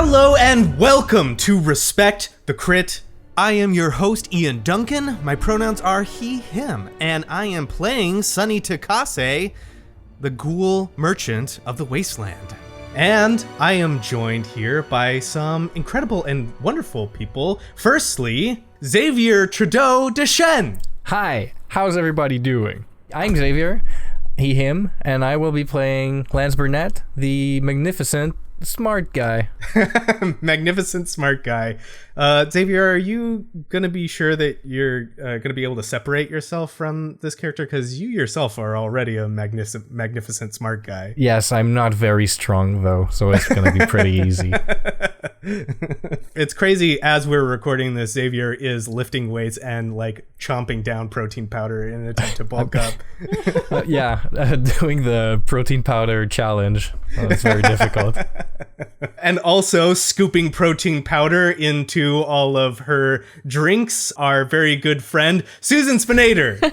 Hello and welcome to Respect the Crit. I am your host, Ian Duncan. My pronouns are he, him, and I am playing Sonny Takase, the ghoul merchant of the wasteland. And I am joined here by some incredible and wonderful people. Firstly, Xavier Trudeau-Deschênes. Hi, how's everybody doing? I'm Xavier, he, him, and I will be playing Burnett, the magnificent smart guy. Magnificent smart guy. Xavier, are you going to be sure that you're going to be able to separate yourself from this character? Because you yourself are already a magnificent smart guy. Yes, I'm not very strong, though, so it's going to be pretty easy. It's crazy, as we're recording this, Xavier is lifting weights and like chomping down protein powder in an attempt to bulk up. Doing the protein powder challenge. It's very difficult. And also scooping protein powder into all of her drinks, our very good friend, Susan Spenader.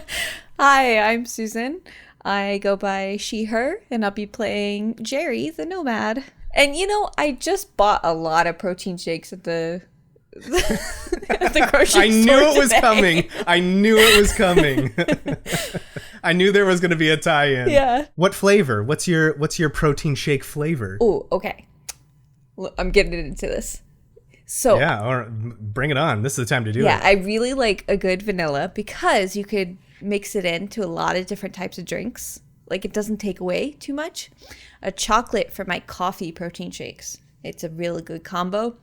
Hi, I'm Susan. I go by she, her, and I'll be playing Gerry, the nomad. And you know, I just bought a lot of protein shakes at the at the grocery store. I knew it was coming. I knew it was coming. I knew there was going to be a tie-in. Yeah. What flavor? What's your protein shake flavor? Oh, okay. I'm getting into this. So yeah, or bring it on. This is the time to do it. Yeah, I really like a good vanilla because you could mix it into a lot of different types of drinks. Like, it doesn't take away too much. A chocolate for my coffee protein shakes. It's a really good combo.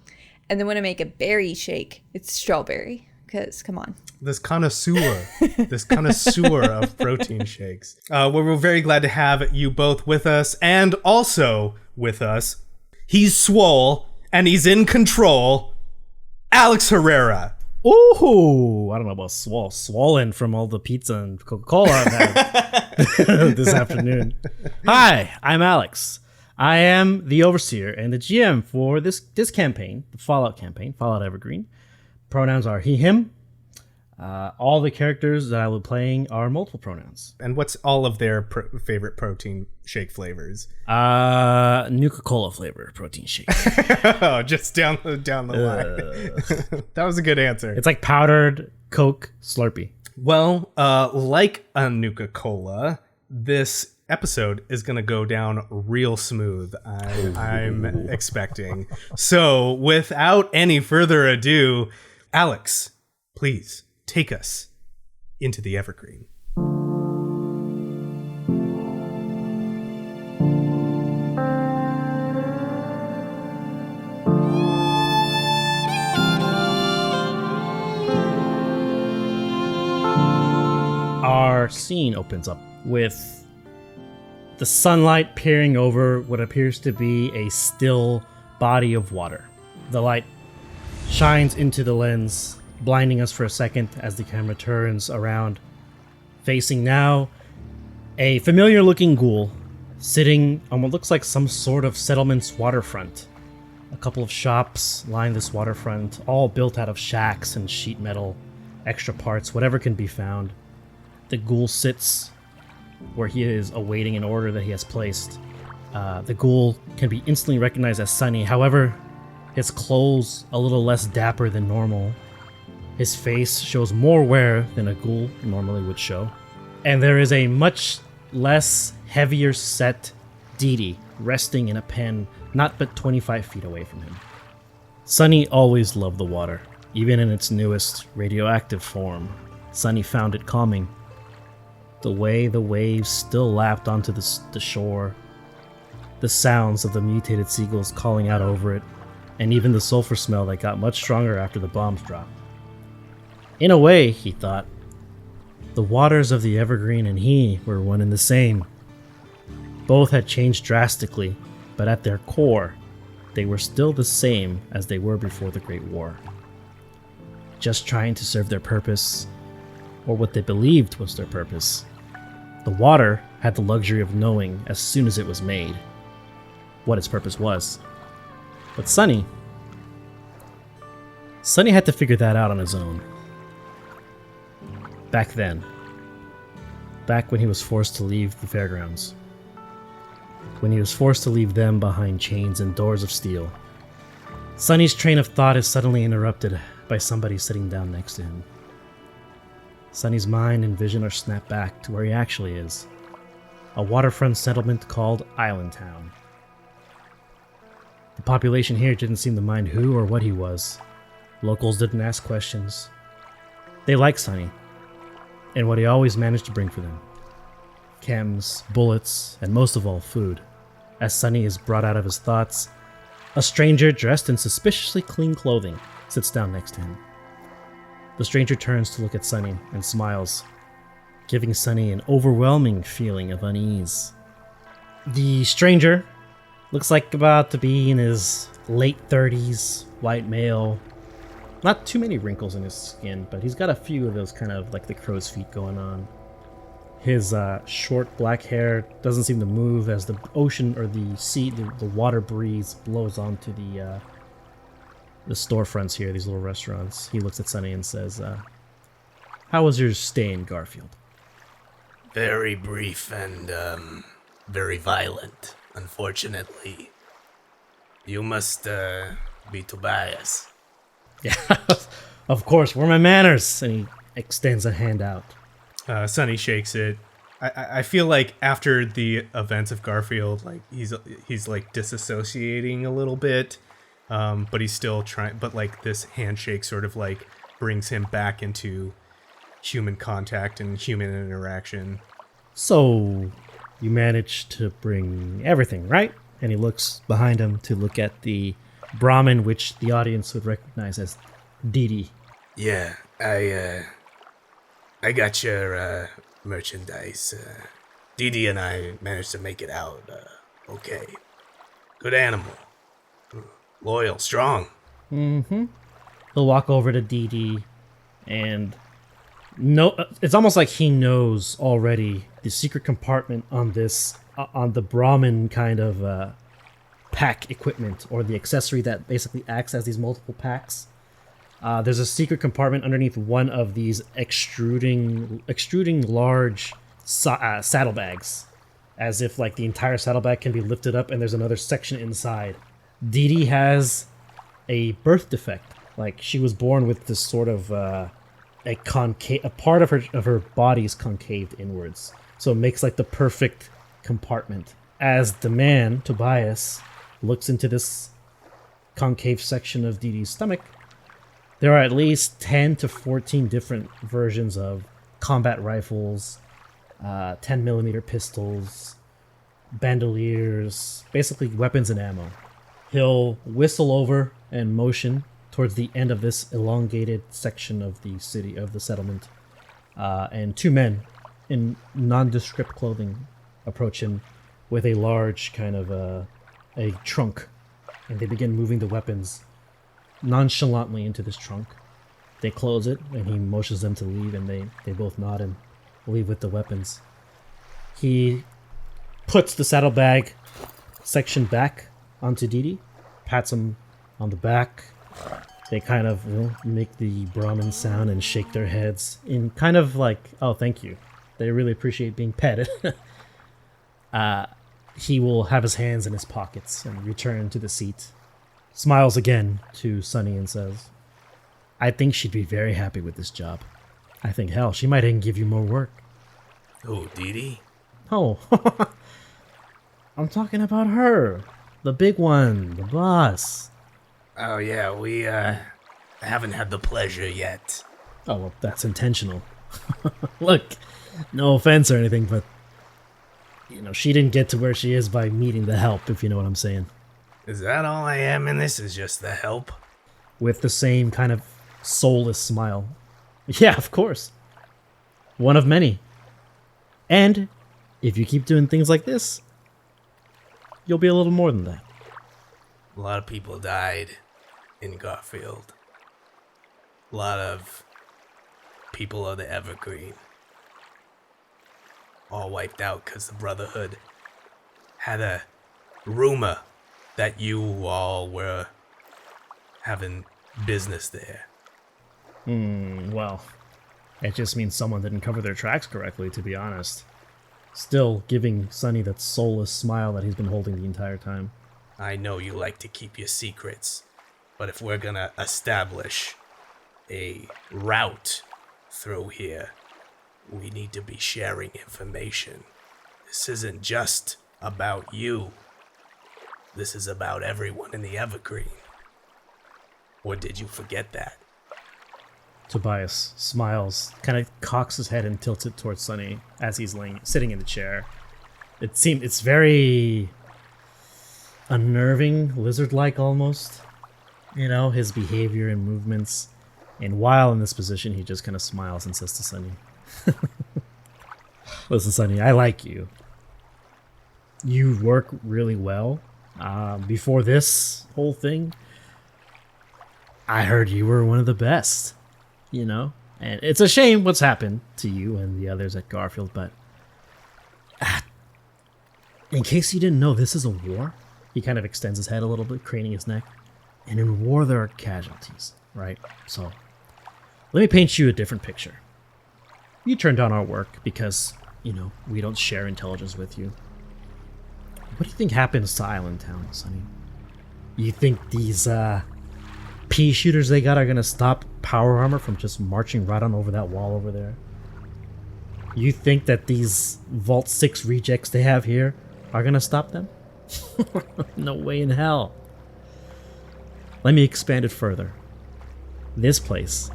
And then when I make a berry shake, it's strawberry. Because, come on. This connoisseur of protein shakes. We're very glad to have you both with us. And also with us, he's swole and he's in control, Alex Herrera. Ooh, I don't know about swollen from all the pizza and Coca-Cola I've had this afternoon. Hi, I'm Alex. I am the overseer and the GM for this campaign, the Fallout campaign, Fallout Evergreen. Pronouns are he, him. All the characters that I will be playing are multiple pronouns. And what's all of their favorite protein shake flavors? Nuka-Cola flavor protein shake. Oh, just down the line. That was a good answer. It's like powdered Coke Slurpee. Well, like a Nuka-Cola, this episode is going to go down real smooth. I'm expecting. So without any further ado, Alex, please take us into the Evergreen. Our scene opens up with the sunlight peering over what appears to be a still body of water. The light shines into the lens, blinding us for a second as the camera turns around, facing now a familiar-looking ghoul sitting on what looks like some sort of settlement's waterfront. A couple of shops line this waterfront, all built out of shacks and sheet metal, extra parts, whatever can be found. The ghoul sits where he is awaiting an order that he has placed. The ghoul can be instantly recognized as Sonny, however, his clothes a little less dapper than normal. His face shows more wear than a ghoul normally would show. And there is a much less heavier set deity resting in a pen not but 25 feet away from him. Sonny always loved the water, even in its newest radioactive form. Sonny found it calming. The way the waves still lapped onto the shore, the sounds of the mutated seagulls calling out over it, and even the sulfur smell that got much stronger after the bombs dropped. In a way, he thought, the waters of the Evergreen and he were one and the same. Both had changed drastically, but at their core, they were still the same as they were before the Great War. Just trying to serve their purpose, or what they believed was their purpose. The water had the luxury of knowing as soon as it was made what its purpose was. But Sonny had to figure that out on his own. Back then. Back when he was forced to leave the fairgrounds. When he was forced to leave them behind chains and doors of steel. Sonny's train of thought is suddenly interrupted by somebody sitting down next to him. Sonny's mind and vision are snapped back to where he actually is. A waterfront settlement called Island Town. The population here didn't seem to mind who or what he was. Locals didn't ask questions. They liked Sonny, and what he always managed to bring for them. Chems, bullets, and most of all, food. As Sonny is brought out of his thoughts, a stranger dressed in suspiciously clean clothing sits down next to him. The stranger turns to look at Sonny and smiles, giving Sonny an overwhelming feeling of unease. The stranger looks like about to be in his late 30s, white male. Not too many wrinkles in his skin, but he's got a few of those kind of like the crow's feet going on. His short black hair doesn't seem to move as the ocean or the sea, the water breeze blows onto the storefronts here, these little restaurants. He looks at Sonny and says, "How was your stay in Garfield?" Very brief and very violent, unfortunately. You must be Tobias. Yeah, of course. Where are my manners? And he extends a hand out. Sonny shakes it. I feel like after the events of Garfield, like he's like disassociating a little bit, but he's still trying. But like this handshake sort of like brings him back into human contact and human interaction. So, you managed to bring everything, right? And he looks behind him to look at the Brahmin, which the audience would recognize as Didi. Yeah, I got your merchandise. Didi and I managed to make it out. Okay. Good animal. Loyal, strong. Mm-hmm. He'll walk over to Didi and it's almost like he knows already the secret compartment on this, on the Brahmin kind of pack equipment, or the accessory that basically acts as these multiple packs. There's a secret compartment underneath one of these extruding large saddlebags, as if like the entire saddlebag can be lifted up, and there's another section inside. Didi has a birth defect, like she was born with this sort of a part of her body is concaved inwards, so it makes like the perfect compartment. As the man Tobias looks into this concave section of Didi's stomach, there are at least 10 to 14 different versions of combat rifles, 10mm pistols, bandoliers, basically weapons and ammo. He'll whistle over and motion towards the end of this elongated section of the city, of the settlement, and two men in nondescript clothing approach him with a large kind of a trunk, and they begin moving the weapons nonchalantly into this trunk. They close it, and he motions them to leave, and they both nod and leave with the weapons. He puts the saddlebag section back onto Didi, pats him on the back. They kind of make the Brahmin sound and shake their heads in kind of like, oh, thank you. They really appreciate being petted. He will have his hands in his pockets and return to the seat. Smiles again to Sonny and says, "I think she'd be very happy with this job. I think, hell, she might even give you more work." Oh, Didi? Oh, I'm talking about her. The big one, the boss. Oh, yeah, we haven't had the pleasure yet. Oh, well, that's intentional. Look, no offense or anything, but, she didn't get to where she is by meeting the help, if you know what I'm saying. Is that all I am in this? Is just the help? With the same kind of soulless smile. Yeah, of course. One of many. And if you keep doing things like this, you'll be a little more than that. A lot of people died in Garfield. A lot of people of the Evergreen. All wiped out because the Brotherhood had a rumor that you all were having business there. Well, it just means someone didn't cover their tracks correctly, to be honest. Still giving Sonny that soulless smile that he's been holding the entire time. I know you like to keep your secrets. But if we're gonna establish a route through here, we need to be sharing information. This isn't just about you. This is about everyone in the Evergreen. Or did you forget that? Tobias smiles, kind of cocks his head and tilts it towards Sunny as he's sitting in the chair. It's very unnerving, lizard-like almost. You know, his behavior and movements. And while in this position, he just kind of smiles and says to Sunny, "Listen, Sunny, I like you. You work really well. Before this whole thing, I heard you were one of the best, you know? And it's a shame what's happened to you and the others at Garfield, but in case you didn't know, this is a war." He kind of extends his head a little bit, craning his neck. "And in war, there are casualties, right? So let me paint you a different picture. You turned down our work because, you know, we don't share intelligence with you. What do you think happens to Island Town, Sonny? You think these pea shooters they got are gonna stop power armor from just marching right on over that wall over there? You think that these Vault 6 rejects they have here are gonna stop them? No way in hell. Let me expand it further. This place,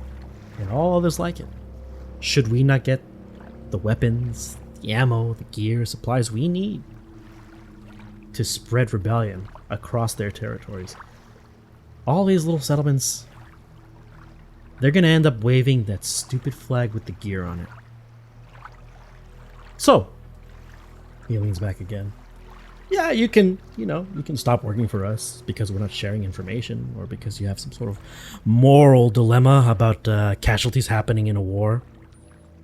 and all others like it, should we not get the weapons, the ammo, the gear, supplies we need to spread rebellion across their territories, all these little settlements, they're gonna end up waving that stupid flag with the gear on it. So," he leans back again, "yeah, you can stop working for us because we're not sharing information, or because you have some sort of moral dilemma about casualties happening in a war.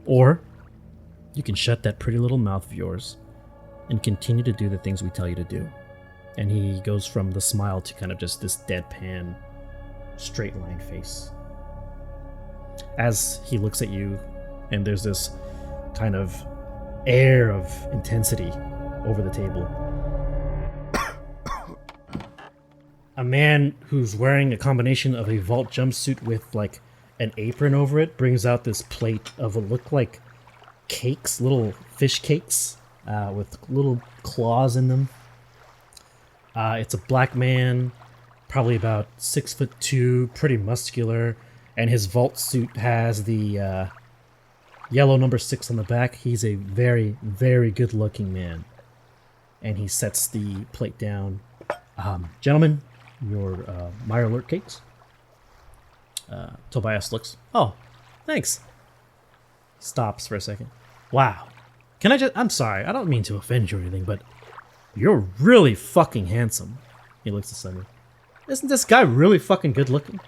Or you can shut that pretty little mouth of yours and continue to do the things we tell you to do." And he goes from the smile to kind of just this deadpan, straight line face. As he looks at you, and there's this kind of air of intensity over the table. A man who's wearing a combination of a vault jumpsuit with like an apron over it brings out this plate of what look like cakes, little fish cakes, with little claws in them. It's a black man, probably about 6'2", pretty muscular, and his vault suit has the yellow number 6 on the back. He's a very, very good-looking man, and he sets the plate down. "Gentlemen, your Meyer Alert cakes." Tobias looks. "Oh, thanks." Stops for a second. "Wow. I'm sorry, I don't mean to offend you or anything, but you're really fucking handsome." He looks at Sunny. "Isn't this guy really fucking good looking?"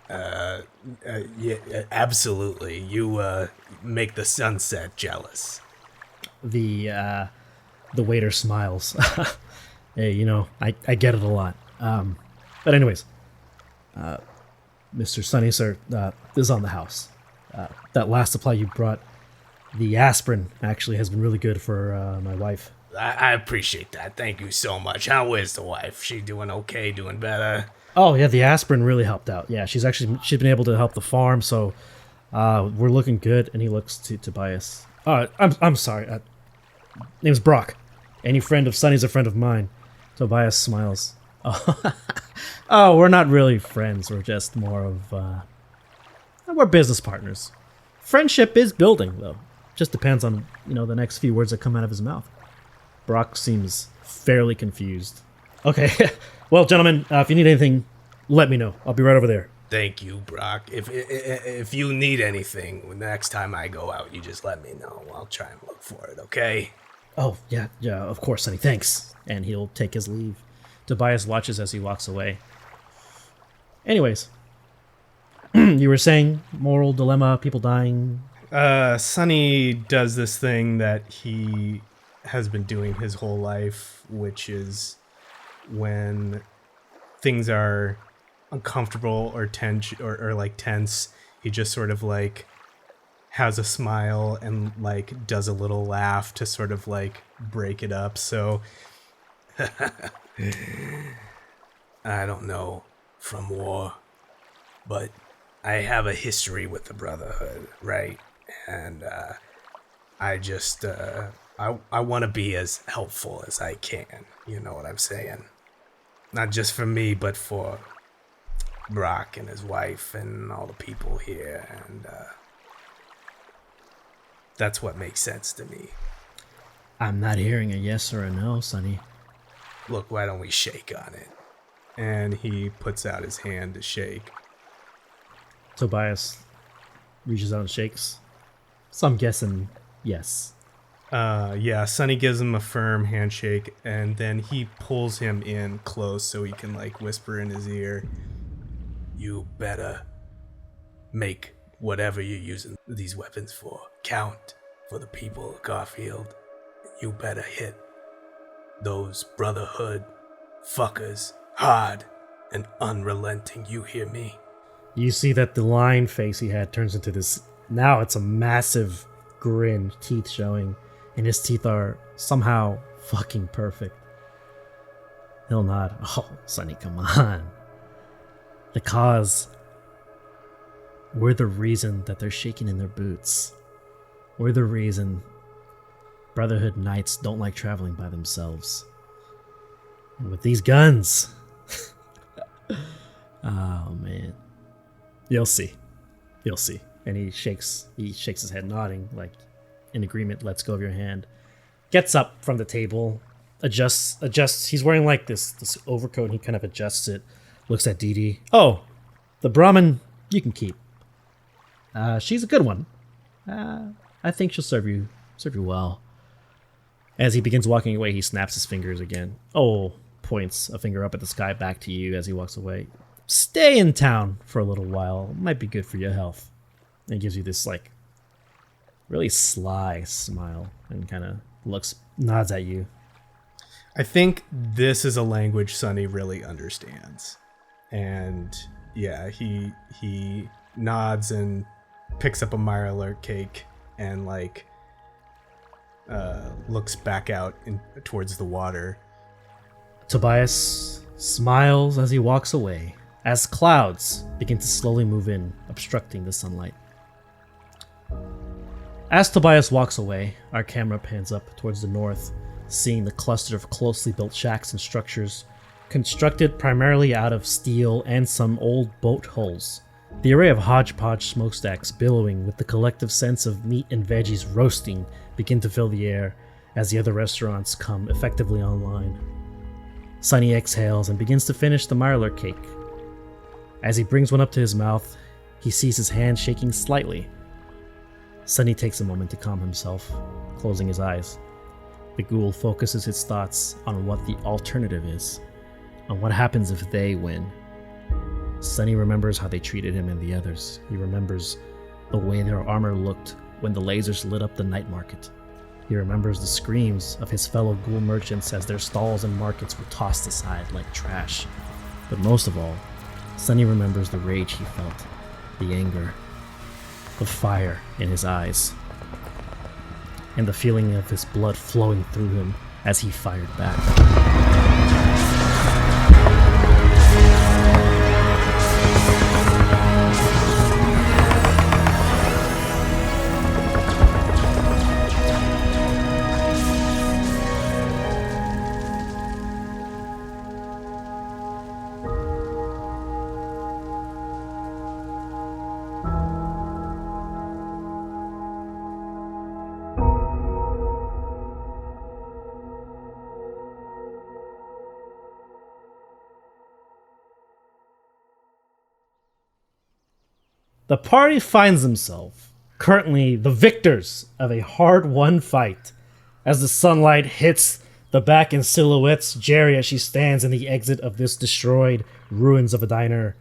Yeah, absolutely. You make the sunset jealous. The waiter smiles. "Hey, you know, I get it a lot. But anyways, Mr. Sunny, sir, this is on the house. That last supply you brought, the aspirin, actually has been really good for my wife." I appreciate that. Thank you so much. How is the wife? She doing okay? Doing better? Oh yeah, the aspirin really helped out. Yeah, she's been able to help the farm, so we're looking good. And he looks to Tobias. I'm sorry. Name's Brock. Any friend of Sunny's a friend of mine." Tobias smiles. Oh, we're not really friends. We're just more of we're business partners. Friendship is building, though. Just depends on the next few words that come out of his mouth. Brock seems fairly confused. "Okay, well, gentlemen, if you need anything, let me know. I'll be right over there." Thank you, Brock. If you need anything, the next time I go out, you just let me know. I'll try and look for it, okay? "Oh, yeah, of course, Sonny, thanks." And he'll take his leave. Tobias watches as he walks away. Anyways, you were saying moral dilemma, people dying. Sonny does this thing that he has been doing his whole life, which is when things are uncomfortable or tense, he just sort of like has a smile and like does a little laugh to sort of like break it up. So I don't know from war but I have a history with the Brotherhood, right? And I just I want to be as helpful as I can. You know what I'm saying? Not just for me, but for Brock and his wife and all the people here, and that's what makes sense to me. I'm not hearing a yes or a no, Sonny. Look, why don't we shake on it? And he puts out his hand to shake. Tobias reaches out and shakes. So I'm guessing yes. Yeah, Sonny gives him a firm handshake, and then he pulls him in close so he can like whisper in his ear. You better make whatever you're using these weapons for count for the people of Garfield. You better hit those Brotherhood fuckers hard and unrelenting. You hear me? You see that the line face he had turns into this. Now it's a massive grin, teeth showing, and his teeth are somehow fucking perfect. He'll nod. Oh, Sonny, come on. The cause. We're the reason that they're shaking in their boots. We're the reason Brotherhood Knights don't like traveling by themselves. And with these guns. Oh, man. You'll see. You'll see. And he shakes his head, nodding, like in agreement, lets go of your hand. Gets up from the table, adjusts. He's wearing like this overcoat, and he kind of adjusts it, looks at Dee Dee. Oh, the Brahmin you can keep. She's a good one. I think she'll serve you well. As he begins walking away, he snaps his fingers again. Oh, points a finger up at the sky back to you as he walks away. Stay in town for a little while. Might be good for your health. And he gives you this like really sly smile and kind of nods at you. I think this is a language Sonny really understands. And yeah, he nods and picks up a Mirelurk cake and like looks back out towards the water. Tobias smiles as he walks away, as clouds begin to slowly move in, obstructing the sunlight. As Tobias walks away, our camera pans up towards the north, seeing the cluster of closely built shacks and structures, constructed primarily out of steel and some old boat hulls. The array of hodgepodge smokestacks billowing with the collective sense of meat and veggies roasting begin to fill the air as the other restaurants come effectively online. Sonny exhales and begins to finish the Mirelurk cake. As he brings one up to his mouth, he sees his hand shaking slightly. Sonny takes a moment to calm himself, closing his eyes. The ghoul focuses his thoughts on what the alternative is, on what happens if they win. Sonny remembers how they treated him and the others. He remembers the way their armor looked when the lasers lit up the night market. He remembers the screams of his fellow ghoul merchants as their stalls and markets were tossed aside like trash. But most of all, Sonny remembers the rage he felt, the anger, the fire in his eyes, and the feeling of his blood flowing through him as he fired back. The party finds themselves currently the victors of a hard-won fight as the sunlight hits the back and silhouettes Gerry as she stands in the exit of this destroyed ruins of a diner.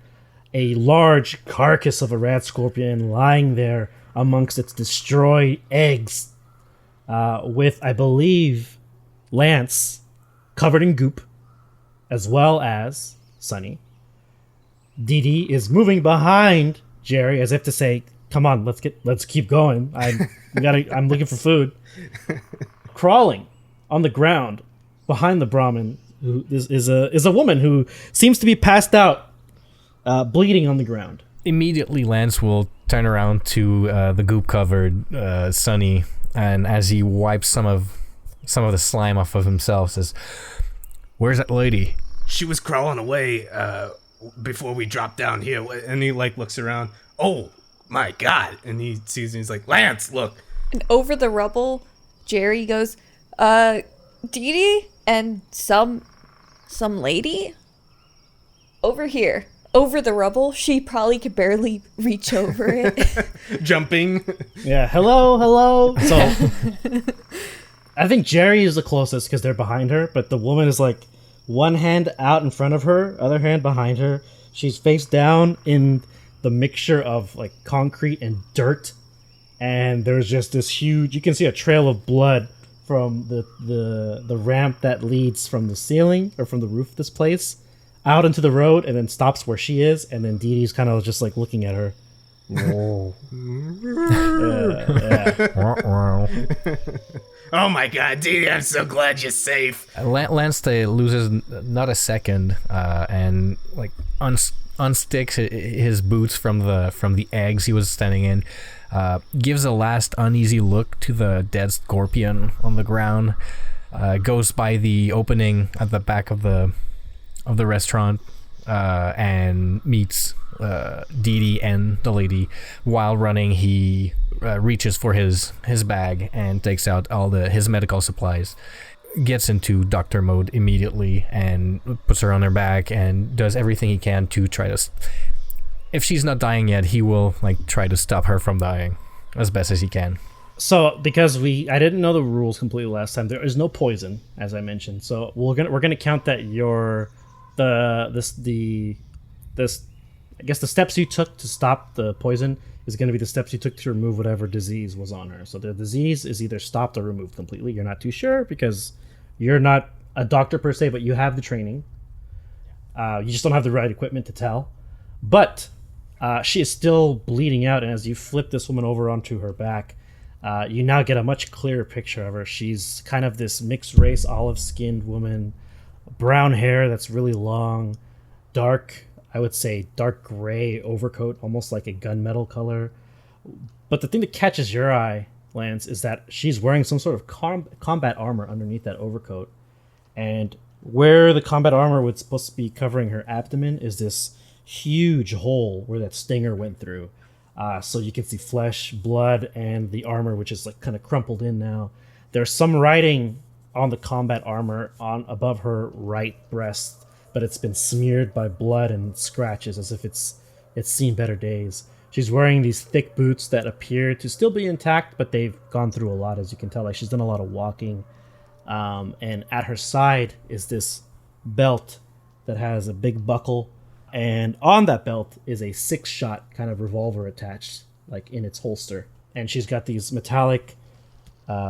A large carcass of a rat scorpion lying there amongst its destroyed eggs, with, I believe, Lance covered in goop, as well as Sonny. Dee Dee is moving behind Gerry as if to say, "Come on, let's keep going. I'm looking for food." Crawling on the ground behind the Brahmin, who is a woman who seems to be passed out, bleeding on the ground. Immediately, Lance will turn around to the goop-covered Sunny, and as he wipes some of the slime off of himself, says, "Where's that lady?" She was crawling away before we dropped down here. And he like looks around. Oh my God! And he sees and he's like, Lance, look. And over the rubble, Gerry goes, Dee Dee and some lady over here. Over the rubble, she probably could barely reach over it. Jumping. Yeah, hello. So, I think Gerry is the closest because they're behind her, but the woman is like one hand out in front of her, other hand behind her. She's face down in the mixture of like concrete and dirt, and there's just this huge, you can see a trail of blood from the ramp that leads from the ceiling or from the roof of this place out into the road, and then stops where she is, and then Dee Dee's kind of just like looking at her. Whoa. Oh my God, Dee Dee, I'm so glad you're safe. Lance loses not a second, and like unsticks his boots from the eggs he was standing in, gives a last uneasy look to the dead scorpion on the ground, goes by the opening at the back of the restaurant, and meets Dee Dee and the lady. While running, he reaches for his bag and takes out all his medical supplies, gets into doctor mode immediately, and puts her on her back and does everything he can to try to, if she's not dying yet, he will like try to stop her from dying as best as he can. So, because I didn't know the rules completely last time, there is no poison, as I mentioned. So we're gonna count that the steps you took to stop the poison is going to be the steps you took to remove whatever disease was on her. So the disease is either stopped or removed completely. You're not too sure because you're not a doctor per se, but you have the training. You just don't have the right equipment to tell. But she is still bleeding out, and as you flip this woman over onto her back, you now get a much clearer picture of her. She's kind of this mixed race, olive-skinned woman, brown hair that's really long, dark, I would say dark gray overcoat, almost like a gunmetal color. But the thing that catches your eye, Lance, is that she's wearing some sort of combat armor underneath that overcoat. And where the combat armor was supposed to be covering her abdomen is this huge hole where that stinger went through. So you can see flesh, blood, and the armor, which is like kind of crumpled in now. There's some writing on the combat armor on above her right breast, but it's been smeared by blood and scratches as if it's seen better days. She's wearing these thick boots that appear to still be intact, but they've gone through a lot, as you can tell. Like, she's done a lot of walking. And at her side is this belt that has a big buckle, and on that belt is a 6-shot kind of revolver attached, like in its holster. And she's got these metallic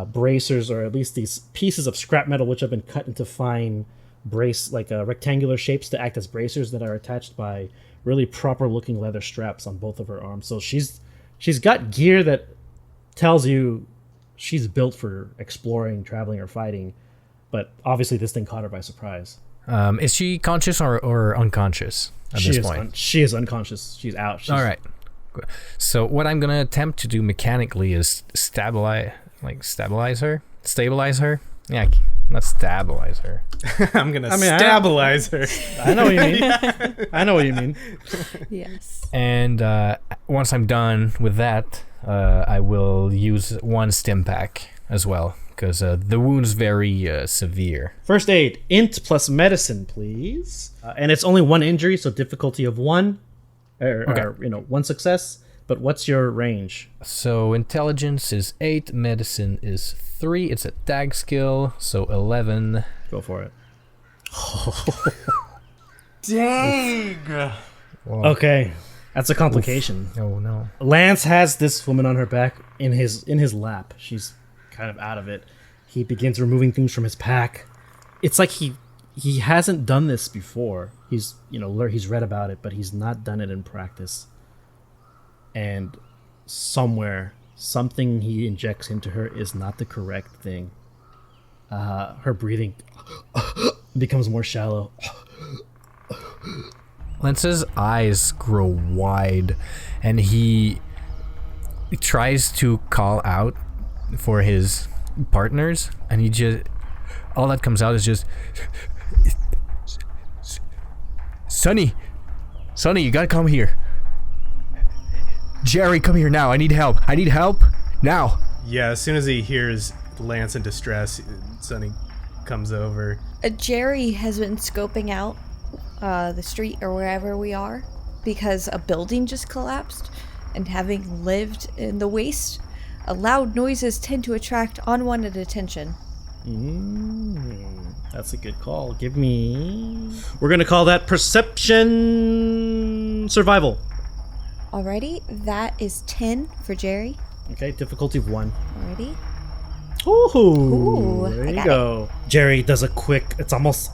bracers, or at least these pieces of scrap metal which have been cut into fine rectangular shapes to act as bracers that are attached by really proper looking leather straps on both of her arms. So she's got gear that tells you she's built for exploring, traveling, or fighting, but obviously this thing caught her by surprise. Is she conscious or unconscious at this point? She is unconscious. She's out. All right. So what I'm gonna attempt to do mechanically is stabilize her. Yeah, not stabilize her. I'm gonna stabilize her. I know what you mean. I know what you mean. Yes. And once I'm done with that, I will use one stim pack as well, because the wound's very severe. First aid, int plus medicine, please. And it's only one injury, so difficulty of 1, or 1 success. But what's your range? So intelligence is 8, medicine is 3. It's a tag skill, so 11. Go for it. Dang! Whoa. Okay, that's a complication. Oof. Oh no. Lance has this woman on her back in his lap. She's kind of out of it. He begins removing things from his pack. It's like he hasn't done this before. He's read about it, but he's not done it in practice. And something he injects into her is not the correct thing. Her breathing becomes more shallow. Lance's eyes grow wide, and he tries to call out for his partners, and he just, all that comes out is just, Sonny, you gotta come here. Gerry, come here now. I need help now. Yeah, as soon as he hears Lance in distress, Sonny comes over. Gerry has been scoping out the street or wherever we are because a building just collapsed, and having lived in the waste, loud noises tend to attract unwanted attention. That's a good call. We're gonna call that perception survival. Alrighty, that is 10 for Gerry. Okay, difficulty of 1. Alrighty. Ooh, there you go. Gerry does a quick, it's almost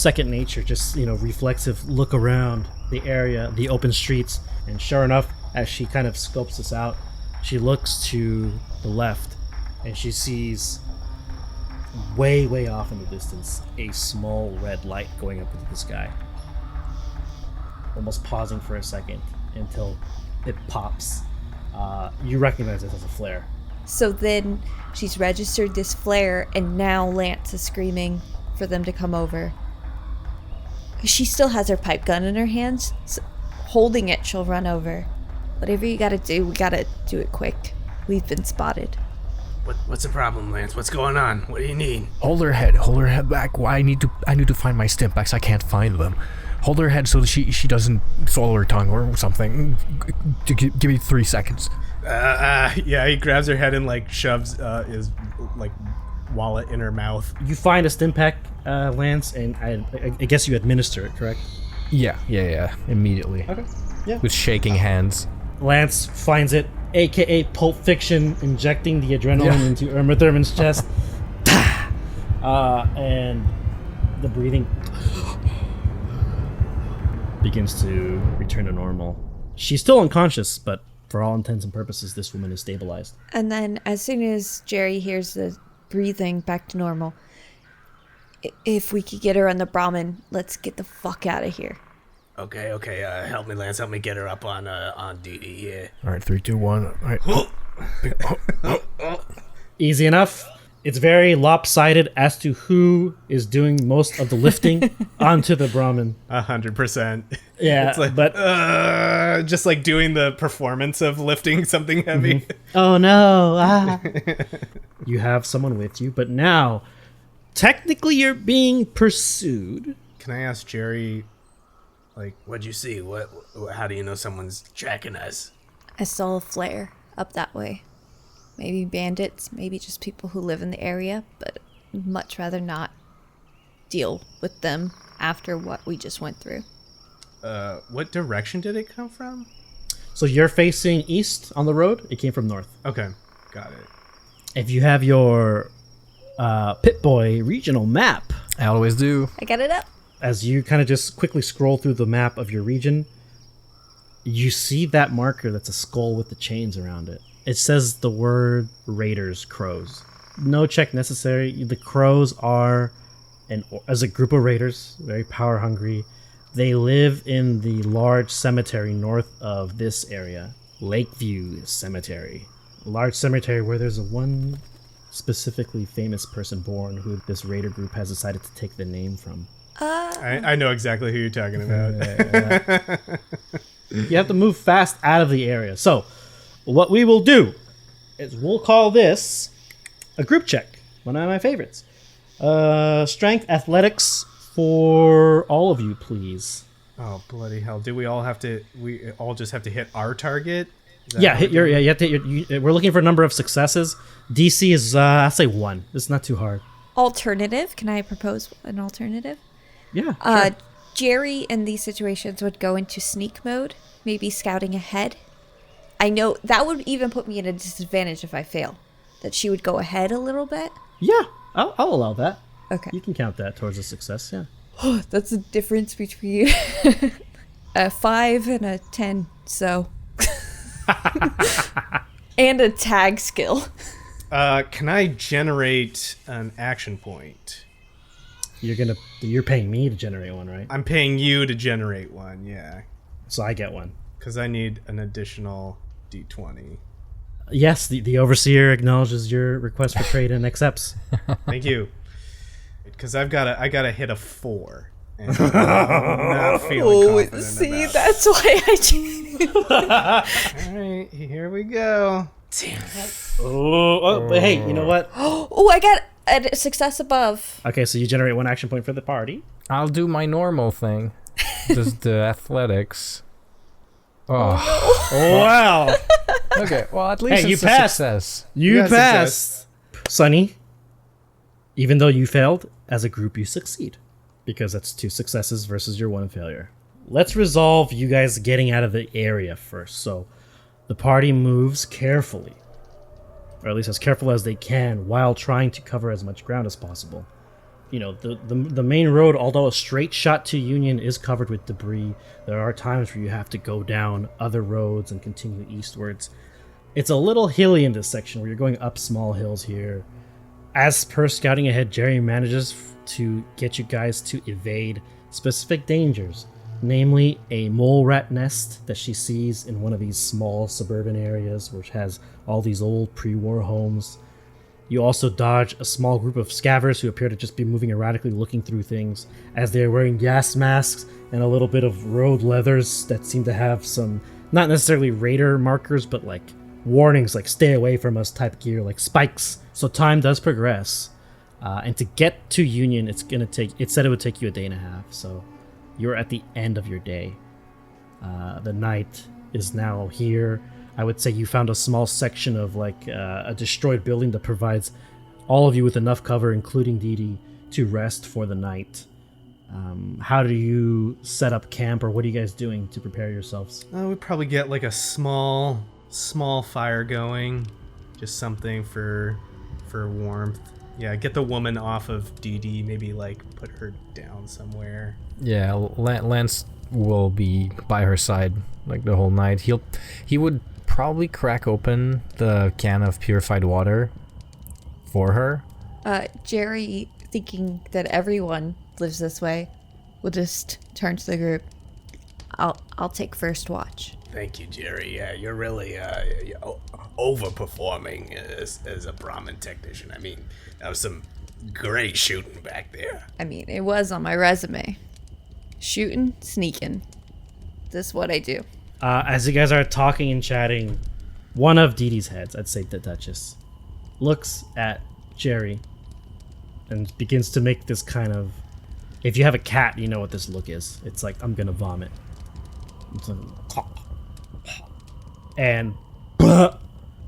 second nature, just, reflexive look around the area, the open streets, and sure enough, as she kind of scopes this out, she looks to the left, and she sees way off in the distance a small red light going up into the sky. Almost pausing for a second until it pops. You recognize it as a flare. So then she's registered this flare, and now Lance is screaming for them to come over. She still has her pipe gun in her hands. So holding it, she'll run over. Whatever you gotta do, we gotta do it quick. We've been spotted. What's the problem, Lance? What's going on? What do you need? Hold her head back. Why I need to find my stimpaks. I can't find them. Hold her head so that she doesn't swallow her tongue or something. Give me 3 seconds. Yeah, he grabs her head and shoves his wallet in her mouth. You find a stimpak, Lance, and I guess you administer it, correct? Yeah, immediately. Okay. Yeah. With shaking hands. Lance finds it, aka Pulp Fiction, injecting the adrenaline into Irma Thurman's chest. And the breathing begins to return to normal. She's still unconscious, but for all intents and purposes, this woman is stabilized. And then as soon as Gerry hears the breathing back to normal, if we could get her on the Brahmin, let's get the fuck out of here. Okay. Help me, Lance. Help me get her up on duty here. All right, 3, 2, 1. All right. Easy enough. It's very lopsided as to who is doing most of the lifting onto the Brahmin. 100%. Yeah, it's just like doing the performance of lifting something heavy. Mm-hmm. Oh no! You have someone with you, but now, technically, you're being pursued. Can I ask Gerry? What'd you see? How do you know someone's tracking us? I saw a flare up that way. Maybe bandits, maybe just people who live in the area, but much rather not deal with them after what we just went through. What direction did it come from? So you're facing east on the road. It came from north. Okay, got it. If you have your Pip-Boy regional map. I always do. I got it up. As you kind of just quickly scroll through the map of your region, you see that marker that's a skull with the chains around it. It says the word Raiders, Crows. No check necessary. The Crows are, as a group of raiders, very power hungry. They live in the large cemetery north of this area, Lakeview Cemetery. A large cemetery where there's one specifically famous person born who this raider group has decided to take the name from. I know exactly who you're talking about. You have to move fast out of the area. So, what we will do is we'll call this a group check. One of my favorites. Strength, athletics for all of you, please. Oh, bloody hell. Do we all just have to hit our target? You have to hit we're looking for a number of successes. DC is, I'll say 1. It's not too hard. Alternative. Can I propose an alternative? Yeah. Sure. Gerry in these situations would go into sneak mode, maybe scouting ahead. I know that would even put me at a disadvantage if I fail. That she would go ahead a little bit. Yeah, I'll allow that. Okay. You can count that towards a success, yeah. That's the difference between a 5 and a 10, so. And a tag skill. Can I generate an action point? you're paying me to generate one, right? I'm paying you to generate one, yeah. So I get one. Because I need an additional D20. Yes, the overseer acknowledges your request for trade and accepts. Thank you. Because I gotta hit a 4. And I'm not feeling confident see, about that's why I changed. All right, here we go. Damn it. But hey, you know what? Oh, I got a success above. Okay, so you generate 1 action point for the party. I'll do my normal thing. Just the athletics. Oh. Wow. Okay, well, at least Hey, you it's a passed. success. You Yeah, passed. Sonny, even though you failed, as a group you succeed. Because that's 2 successes versus your 1 failure. Let's resolve you guys getting out of the area first. So the party moves carefully. Or at least as careful as they can while trying to cover as much ground as possible. You know, the main road, although a straight shot to Union, is covered with debris. There are times where you have to go down other roads and continue eastwards. It's a little hilly in this section where you're going up small hills here. As per scouting ahead, Gerry manages to get you guys to evade specific dangers, namely a mole rat nest that she sees in one of these small suburban areas, which has all these old pre-war homes. You also dodge a small group of scavvers who appear to just be moving erratically, looking through things, as they're wearing gas masks and a little bit of road leathers that seem to have some, not necessarily raider markers, but like warnings, like stay away from us type gear, like spikes. So time does progress. And to get to Union, it said it would take you a day and a half. So you're at the end of your day. The night is now here. I would say you found a small section of like a destroyed building that provides all of you with enough cover, including Didi, to rest for the night. How do you set up camp, or what are you guys doing to prepare yourselves? We'd probably get like a small fire going. Just something for warmth. Yeah, get the woman off of Didi, maybe like put her down somewhere. Yeah, Lance will be by her side like the whole night. He would probably crack open the can of purified water for her. Gerry, thinking that everyone lives this way, will just turn to the group. I'll take first watch. Thank you, Gerry. Yeah, you're really overperforming as a Brahmin technician. I mean, that was some great shooting back there. I mean, it was on my resume. Shooting, sneaking. This is what I do. As you guys are talking and chatting, one of Didi's heads, I'd say the Duchess, looks at Gerry and begins to make this kind of... If you have a cat, you know what this look is. It's like, I'm gonna vomit. It's like, and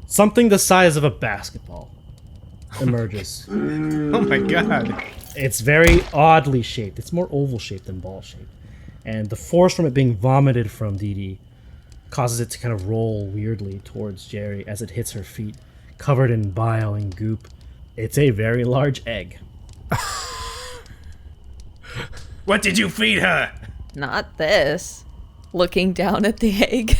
something the size of a basketball emerges. Oh my god. It's very oddly shaped. It's more oval shaped than ball shaped. And the force from it being vomited from Didi causes it to kind of roll weirdly towards Gerry as it hits her feet, covered in bile and goop. It's a very large egg. What did you feed her? Not this. Looking down at the egg.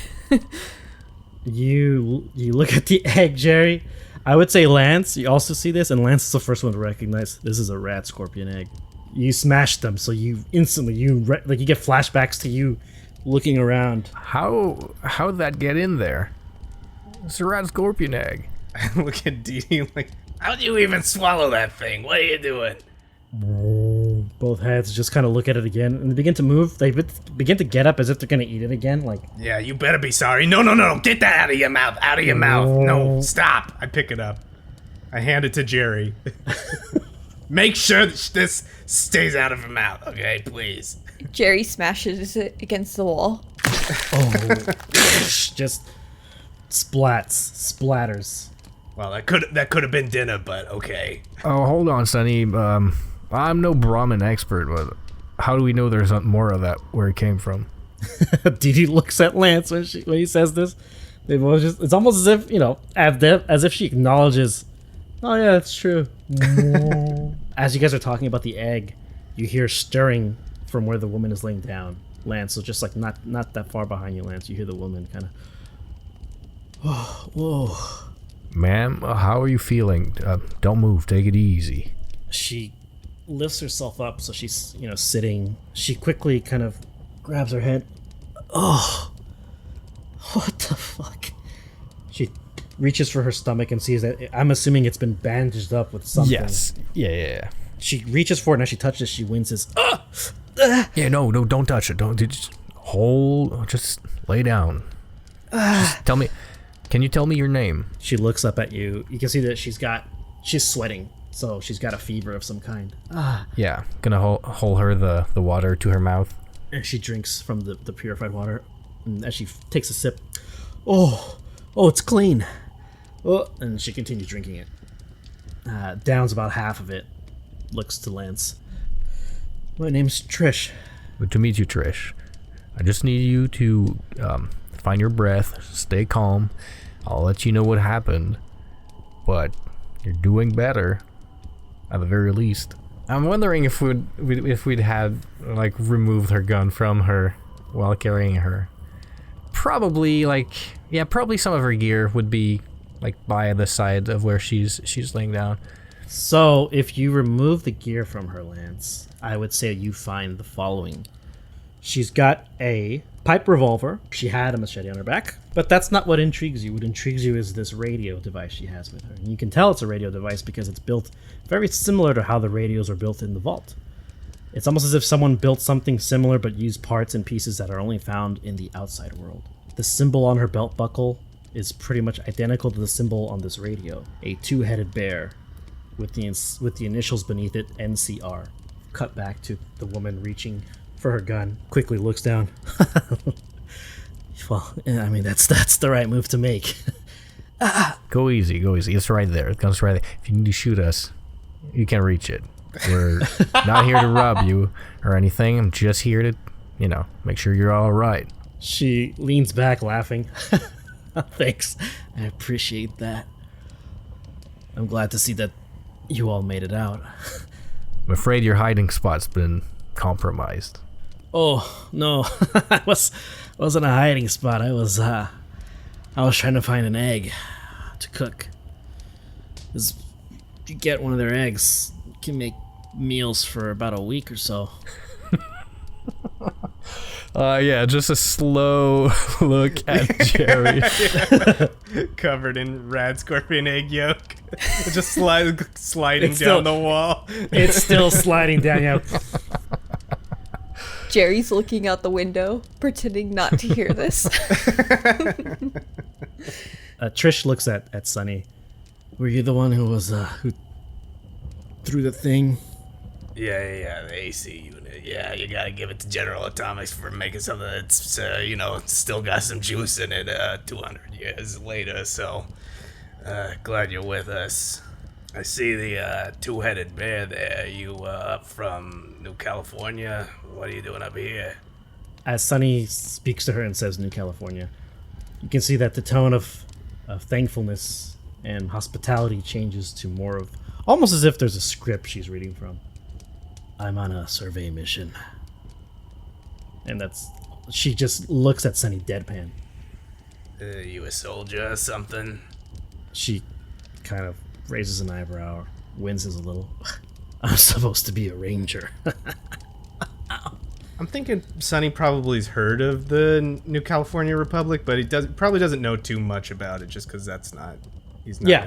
You look at the egg, Gerry. I would say Lance, you also see this, and Lance is the first one to recognize this is a rat scorpion egg. You smashed them, so you instantly, you get flashbacks to you looking around. How'd that get in there? It's a rat scorpion egg. I look at Didi like, How'd you even swallow that thing? What are you doing? Both heads just kind of look at it again, and they begin to move. They begin to get up as if they're going to eat it again. Like, Yeah, you better be sorry. No. Get that out of your mouth. Out of your mouth. No, stop. I pick it up. I hand it to Gerry. Make sure that this stays out of her mouth, okay? Please. Gerry smashes it against the wall. just splatters. Well, that could have been dinner, but okay. Oh, hold on, Sonny. I'm no Brahmin expert, but how do we know there's not more of that where it came from? Didi looks at Lance when he says this. They both it's almost as if, as if she acknowledges, oh yeah, that's true. As you guys are talking about the egg, you hear stirring from where the woman is laying down. Lance, so just like not that far behind you, Lance, you hear the woman kind of, whoa. Ma'am, how are you feeling? Don't move. Take it easy. She lifts herself up so she's, sitting. She quickly kind of grabs her head. Oh, what the fuck? She reaches for her stomach and sees that, I'm assuming it's been bandaged up with something. Yes. Yeah. She reaches for it, and as she touches it, she winces. Yeah, no, don't touch it. Don't just lay down. Just tell me, can you tell me your name? She looks up at you. You can see that she's sweating, so she's got a fever of some kind. Yeah, gonna hold her the water to her mouth. And she drinks from the purified water. And as she takes a sip, oh, it's clean. Oh, and she continues drinking it. Downs about half of it. Looks to Lance. My name's Trish. Good to meet you, Trish. I just need you to find your breath, stay calm. I'll let you know what happened, but you're doing better, at the very least. I'm wondering if we'd had removed her gun from her while carrying her. Probably probably some of her gear would be by the side of where she's laying down. So if you remove the gear from her, Lance, I would say you find the following. She's got a pipe revolver. She had a machete on her back. But that's not what intrigues you. What intrigues you is this radio device she has with her. And you can tell it's a radio device because it's built very similar to how the radios are built in the vault. It's almost as if someone built something similar but used parts and pieces that are only found in the outside world. The symbol on her belt buckle is pretty much identical to the symbol on this radio. A two-headed bear with the initials beneath it, NCR. Cut back to the woman reaching for her gun, quickly looks down. Well, I mean, that's the right move to make. Go easy. It's right there. The gun's right there. If you need to shoot us, you can reach it. We're not here to rob you or anything. I'm just here to, make sure you're all right. She leans back laughing. Thanks. I appreciate that. I'm glad to see that you all made it out. I'm afraid your hiding spot's been compromised. Oh, no. I wasn't a hiding spot. I was trying to find an egg to cook. If you get one of their eggs, you can make meals for about a week or so. Yeah, just a slow look at Gerry. Covered in rad scorpion egg yolk. Just sliding down the wall. It's still sliding down, yeah. Gerry's looking out the window, pretending not to hear this. Trish looks at Sunny. Were you the one who threw the thing? Yeah, the AC unit. Yeah, you gotta give it to General Atomics for making something that's, still got some juice in it 200 years later, so glad you're with us. I see the two-headed bear there. You up from New California? What are you doing up here? As Sunny speaks to her and says New California, you can see that the tone of thankfulness and hospitality changes to more of almost as if there's a script she's reading from. I'm on a survey mission. And she just looks at Sunny deadpan. You a soldier or something? She kind of raises an eyebrow, winces a little. I'm supposed to be a ranger. I'm thinking Sonny probably's heard of the New California Republic, but he probably doesn't know too much about it, just because that's not. He's not. Yeah,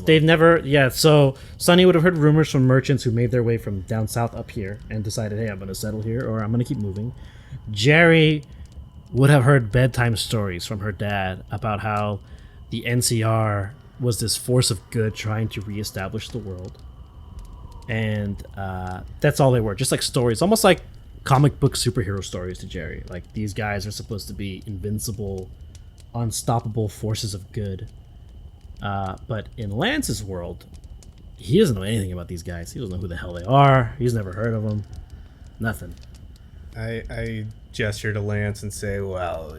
they've never. Yeah, so Sonny would have heard rumors from merchants who made their way from down south up here and decided, hey, I'm going to settle here or I'm going to keep moving. Gerry would have heard bedtime stories from her dad about how the NCR was this force of good trying to reestablish the world. And that's all they were, just like stories, almost like comic book superhero stories to Gerry. Like, these guys are supposed to be invincible, unstoppable forces of good. But in Lance's world, he doesn't know anything about these guys. He doesn't know who the hell they are. He's never heard of them. Nothing. I gesture to Lance and say, Well,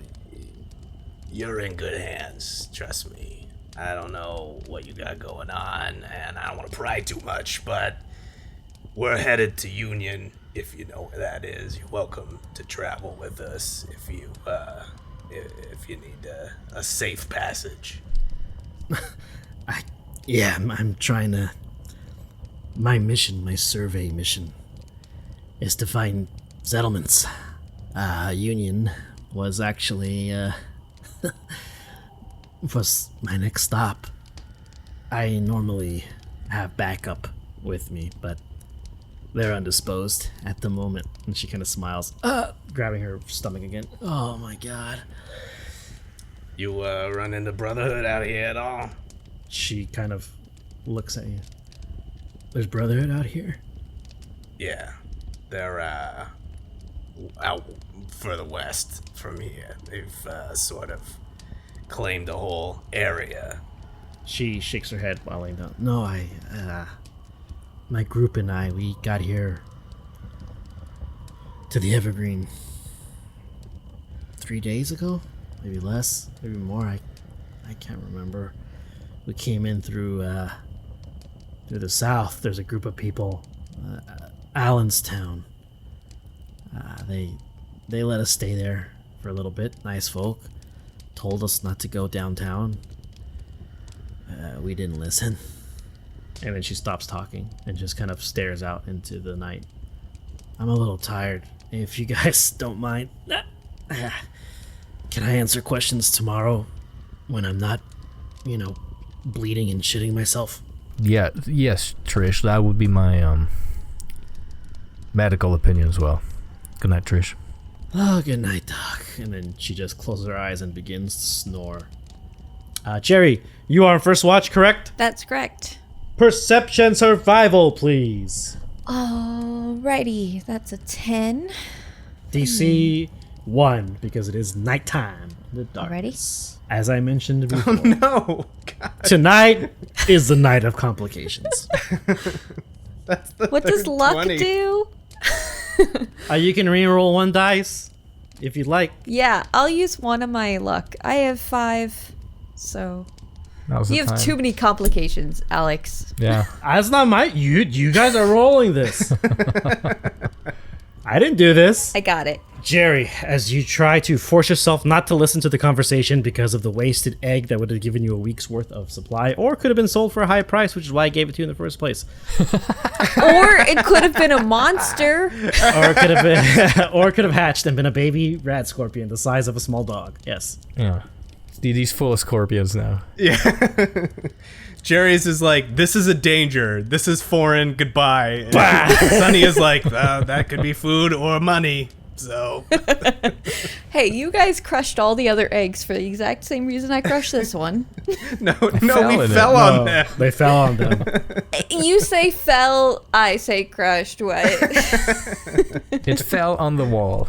you're in good hands, trust me. I don't know what you got going on, and I don't want to pry too much, but we're headed to Union, if you know where that is. You're welcome to travel with us if you need a safe passage. I'm trying to My mission, my survey mission, is to find settlements. Union was actually, was my next stop. I normally have backup with me, but they're undisposed at the moment. And she kind of smiles, grabbing her stomach again. Oh my god. You run into Brotherhood out here at all? She kind of looks at you. There's Brotherhood out here? Yeah. They're out further west from here. They've sort of claimed the whole area. She shakes her head while laying down. No, my group and I, we got here to the Evergreen 3 days ago? Maybe less, maybe more, I can't remember. We came in through the south. There's a group of people, Allenstown. They let us stay there for a little bit. Nice folk. Told us not to go downtown. We didn't listen. And then she stops talking and just kind of stares out into the night. I'm a little tired. If you guys don't mind, can I answer questions tomorrow when I'm not, bleeding and shitting myself? Yeah, yes, Trish. That would be my medical opinion as well. Good night, Trish. Oh, good night, Doc. And then she just closes her eyes and begins to snore. Gerry, you are on first watch, correct? That's correct. Perception survival, please. Alrighty, that's a 10. DC 1, because it is nighttime. The darkness. As I mentioned before. Oh no! God. Tonight is the night of complications. That's the What does third luck 20. do? You can re-roll one dice if you'd like. Yeah, I'll use one of my luck. I have 5, so... That was You the have time. too many complications, Alex. Yeah. That's not my... You guys are rolling this. I didn't do this. I got it. Gerry, as you try to force yourself not to listen to the conversation because of the wasted egg that would have given you a week's worth of supply, or could have been sold for a high price, which is why I gave it to you in the first place. Or it could have been a monster. Or it could have been, or it could have hatched and been a baby rat scorpion the size of a small dog. Yes. Yeah. He's full of scorpions now. Yeah. Jerry's is like, this is a danger. This is foreign. Goodbye. And Sunny is like, that could be food or money. So. Hey, you guys crushed all the other eggs for the exact same reason I crushed this one. No, fell we in fell it. on No, them. they fell on them. You say fell, I say crushed. What? It fell on the wall.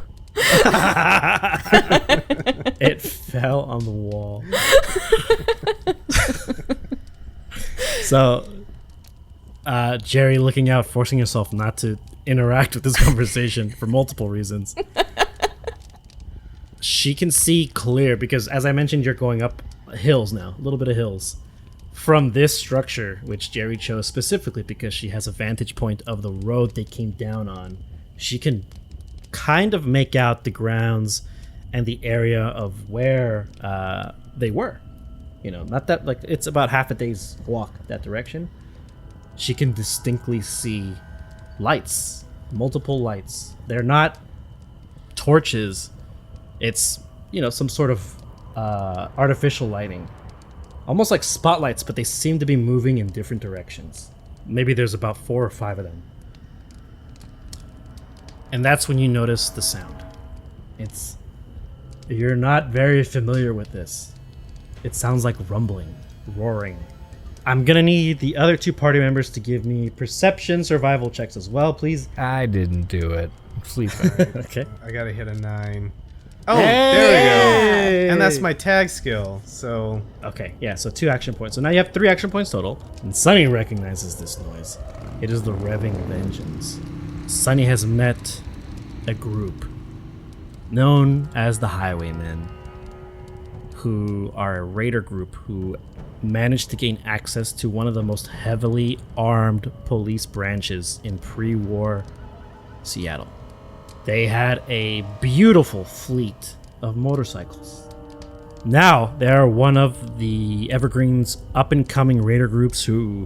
It fell on the wall. So, Gerry looking out, forcing herself not to interact with this conversation for multiple reasons. She can see clear because, as I mentioned, you're going up hills now, a little bit of hills. From this structure, which Gerry chose specifically because she has a vantage point of the road they came down on, she can kind of make out the grounds and the area of where they were. Not that, like, it's about half a day's walk that direction. She can distinctly see lights, multiple lights. They're not torches. It's, some sort of artificial lighting. Almost like spotlights, but they seem to be moving in different directions. Maybe there's about 4 or 5 of them. And that's when you notice the sound. You're not very familiar with this. It sounds like rumbling, roaring. I'm gonna need the other 2 party members to give me perception survival checks as well, please. I didn't do it. Sleep. Okay. I gotta hit a 9. Oh, there we go. And that's my tag skill. So Okay, yeah, so 2 action points. So now you have 3 action points total. And Sunny recognizes this noise. It is the revving of engines. Sunny has met a group known as the Highwaymen, who are a raider group who managed to gain access to one of the most heavily armed police branches in pre-war Seattle. They had a beautiful fleet of motorcycles. Now, they are one of the Evergreen's up-and-coming raider groups who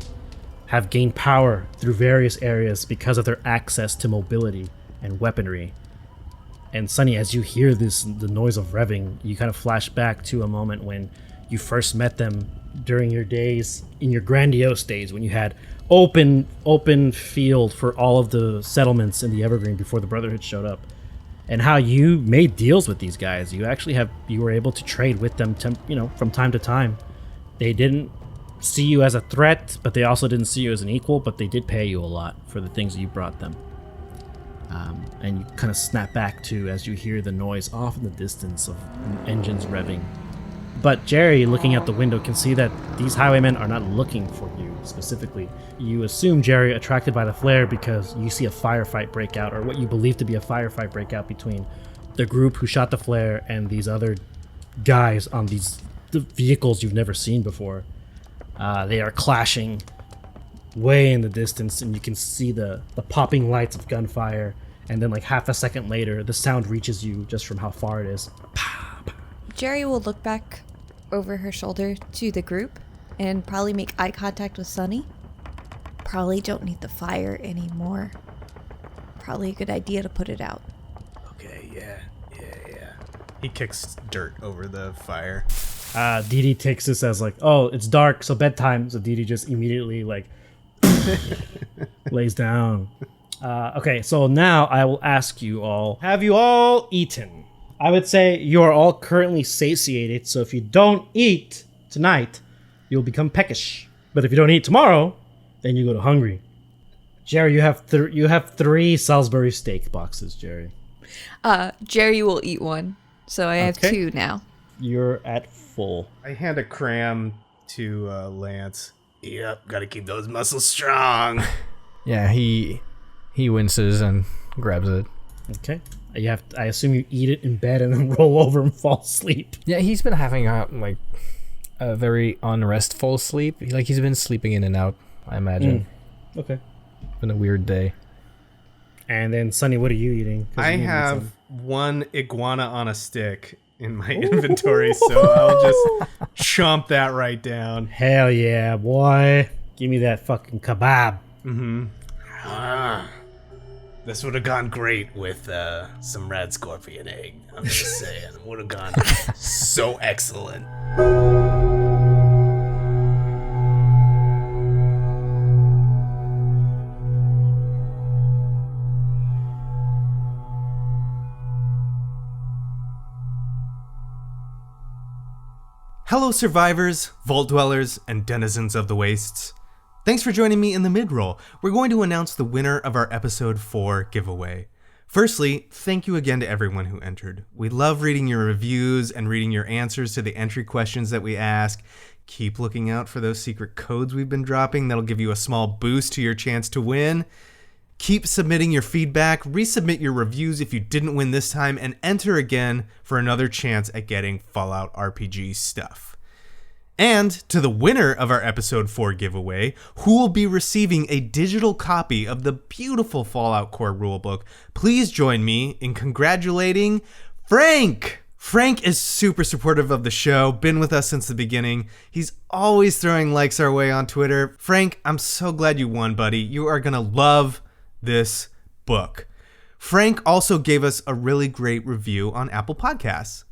have gained power through various areas because of their access to mobility and weaponry. And Sunny, as you hear the noise of revving, you kind of flash back to a moment when you first met them during your days, in your grandiose days, when you had open field for all of the settlements in the Evergreen before the Brotherhood showed up. And how you made deals with these guys. You were able to trade with them, from time to time. They didn't see you as a threat, but they also didn't see you as an equal, but they did pay you a lot for the things you brought them. And you kind of snap back to as you hear the noise off in the distance of engines revving. But Gerry, looking out the window, can see that these highwaymen are not looking for you specifically. You assume, Gerry, attracted by the flare because you see a firefight break out, or what you believe to be a firefight break out between the group who shot the flare and these other guys on the vehicles you've never seen before. They are clashing way in the distance, and you can see the popping lights of gunfire, and then like half a second later, the sound reaches you just from how far it is. Gerry will look back over her shoulder to the group and probably make eye contact with Sunny. Probably don't need the fire anymore. Probably a good idea to put it out. Okay, yeah. He kicks dirt over the fire. Dee Dee takes this as like, oh, it's dark, so bedtime. So Dee Dee just immediately like lays down. Okay, so now I will ask you all, have you all eaten? I would say you are all currently satiated, so if you don't eat tonight, you'll become peckish. But if you don't eat tomorrow, then you go to hungry. Gerry, you have 3 Salisbury steak boxes, Gerry. Gerry will eat one, so I have 2 now. You're at full. I hand a cram to Lance. Yep, gotta keep those muscles strong. Yeah, he winces and grabs it. Okay. I assume you eat it in bed and then roll over and fall asleep. Yeah, he's been having a very unrestful sleep. He's been sleeping in and out, I imagine. Okay. Been a weird day. And then Sunny, what are you eating? I have 1 iguana on a stick in my inventory, so I'll just chomp that right down. Hell yeah, boy. Give me that fucking kebab. Mm-hmm. This would have gone great with some red scorpion egg. I'm just saying. Would have gone so excellent. Hello, survivors, vault dwellers, and denizens of the wastes. Thanks for joining me in the mid-roll. We're going to announce the winner of our episode 4 giveaway. Firstly, thank you again to everyone who entered. We love reading your reviews and reading your answers to the entry questions that we ask. Keep looking out for those secret codes we've been dropping. That'll give you a small boost to your chance to win. Keep submitting your feedback, resubmit your reviews if you didn't win this time, and enter again for another chance at getting Fallout RPG stuff. And to the winner of our episode 4 giveaway, who will be receiving a digital copy of the beautiful Fallout Core rulebook, please join me in congratulating Frank! Frank is super supportive of the show, been with us since the beginning. He's always throwing likes our way on Twitter. Frank, I'm so glad you won, buddy. You are gonna love this book. Frank also gave us a really great review on Apple Podcasts.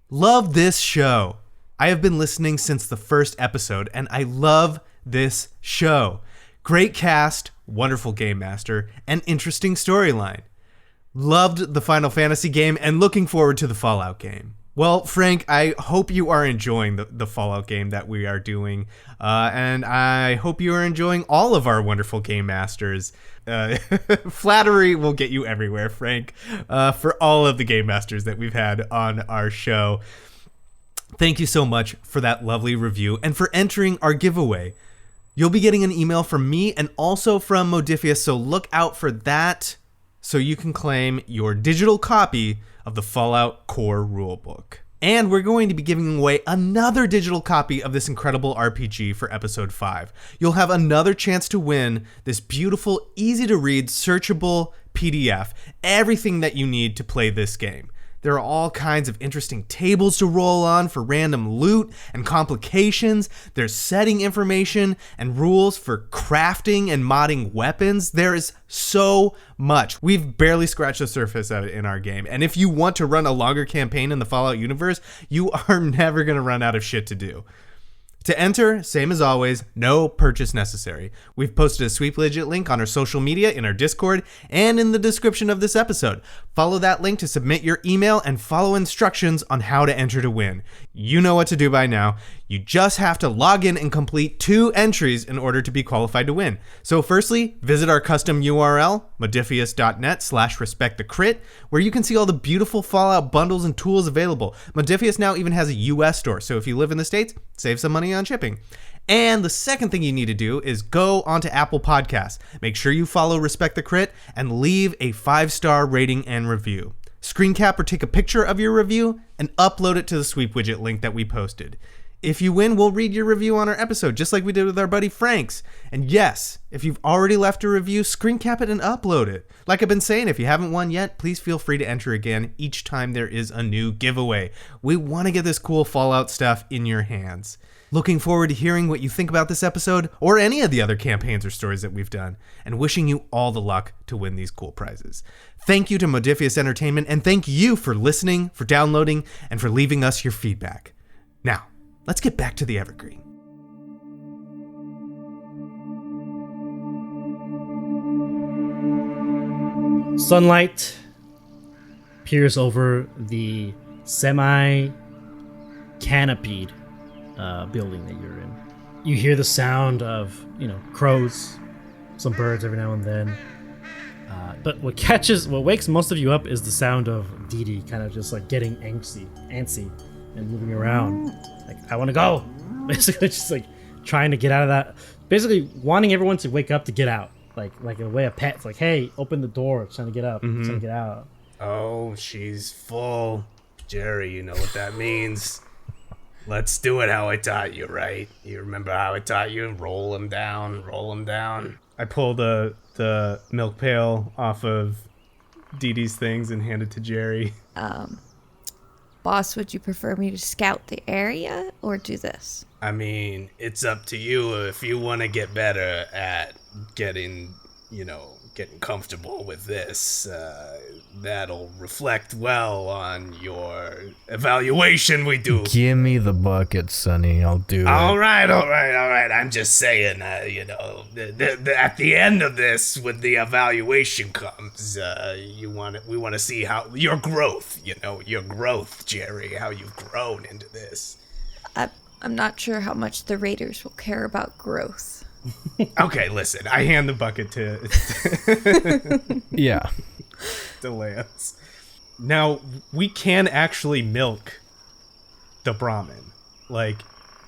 Love this show. I have been listening since the first episode, and I love this show. Great cast, wonderful game master, and interesting storyline. Loved the Final Fantasy game, and looking forward to the Fallout game. Well, Frank, I hope you are enjoying the Fallout game that we are doing, and I hope you are enjoying all of our wonderful game masters. Flattery will get you everywhere, Frank, for all of the game masters that we've had on our show. Thank you so much for that lovely review and for entering our giveaway. You'll be getting an email from me and also from Modiphius, so look out for that so you can claim your digital copy of the Fallout Core rulebook. And we're going to be giving away another digital copy of this incredible RPG for episode 5. You'll have another chance to win this beautiful, easy to read, searchable PDF, everything that you need to play this game. There are all kinds of interesting tables to roll on for random loot and complications. There's setting information and rules for crafting and modding weapons. There is so much. We've barely scratched the surface of it in our game. And if you want to run a longer campaign in the Fallout universe, you are never going to run out of shit to do. To enter, same as always, no purchase necessary. We've posted a Sweep Legit link on our social media, in our Discord, and in the description of this episode. Follow that link to submit your email and follow instructions on how to enter to win. You know what to do by now. You just have to log in and complete 2 entries in order to be qualified to win. So firstly, visit our custom URL, modiphius.net/respectthecrit, where you can see all the beautiful Fallout bundles and tools available. Modiphius now even has a US store, so if you live in the States, save some money on shipping. And the second thing you need to do is go onto Apple Podcasts. Make sure you follow Respect the Crit and leave a 5-star rating and review. Screen cap or take a picture of your review and upload it to the Sweep Widget link that we posted. If you win, we'll read your review on our episode, just like we did with our buddy Frank's. And yes, if you've already left a review, screen cap it and upload it. Like I've been saying, if you haven't won yet, please feel free to enter again each time there is a new giveaway. We want to get this cool Fallout stuff in your hands. Looking forward to hearing what you think about this episode or any of the other campaigns or stories that we've done, and wishing you all the luck to win these cool prizes. Thank you to Modiphius Entertainment, and thank you for listening, for downloading, and for leaving us your feedback. Now, let's get back to the Evergreen. Sunlight peers over the semi-canopied building that you're in. You hear the sound of, crows, some birds every now and then. But what wakes most of you up is the sound of Dee Dee kind of just like getting antsy and moving around. Like, I want to go. Basically just like trying to get out of that. Basically wanting everyone to wake up to get out. Like in a way a pet's like, hey, open the door. It's trying to get up. It's trying to get out. Oh, she's full. Gerry, you know what that means. Let's do it how I taught you, right? You remember how I taught you? Roll him down. I pull the milk pail off of Dee Dee's things and hand it to Gerry. Boss, would you prefer me to scout the area or do this? I mean, it's up to you if you want to get better at getting comfortable with this. That'll reflect well on your evaluation we do. Give me the bucket, Sonny. I'll do it. All right. I'm just saying, at the end of this, when the evaluation comes, we want to see how your growth, Gerry, how you've grown into this. I'm not sure how much the Raiders will care about growth. Okay, listen. I hand the bucket to Yeah. to Lance. Now, we can actually milk the Brahmin. Like,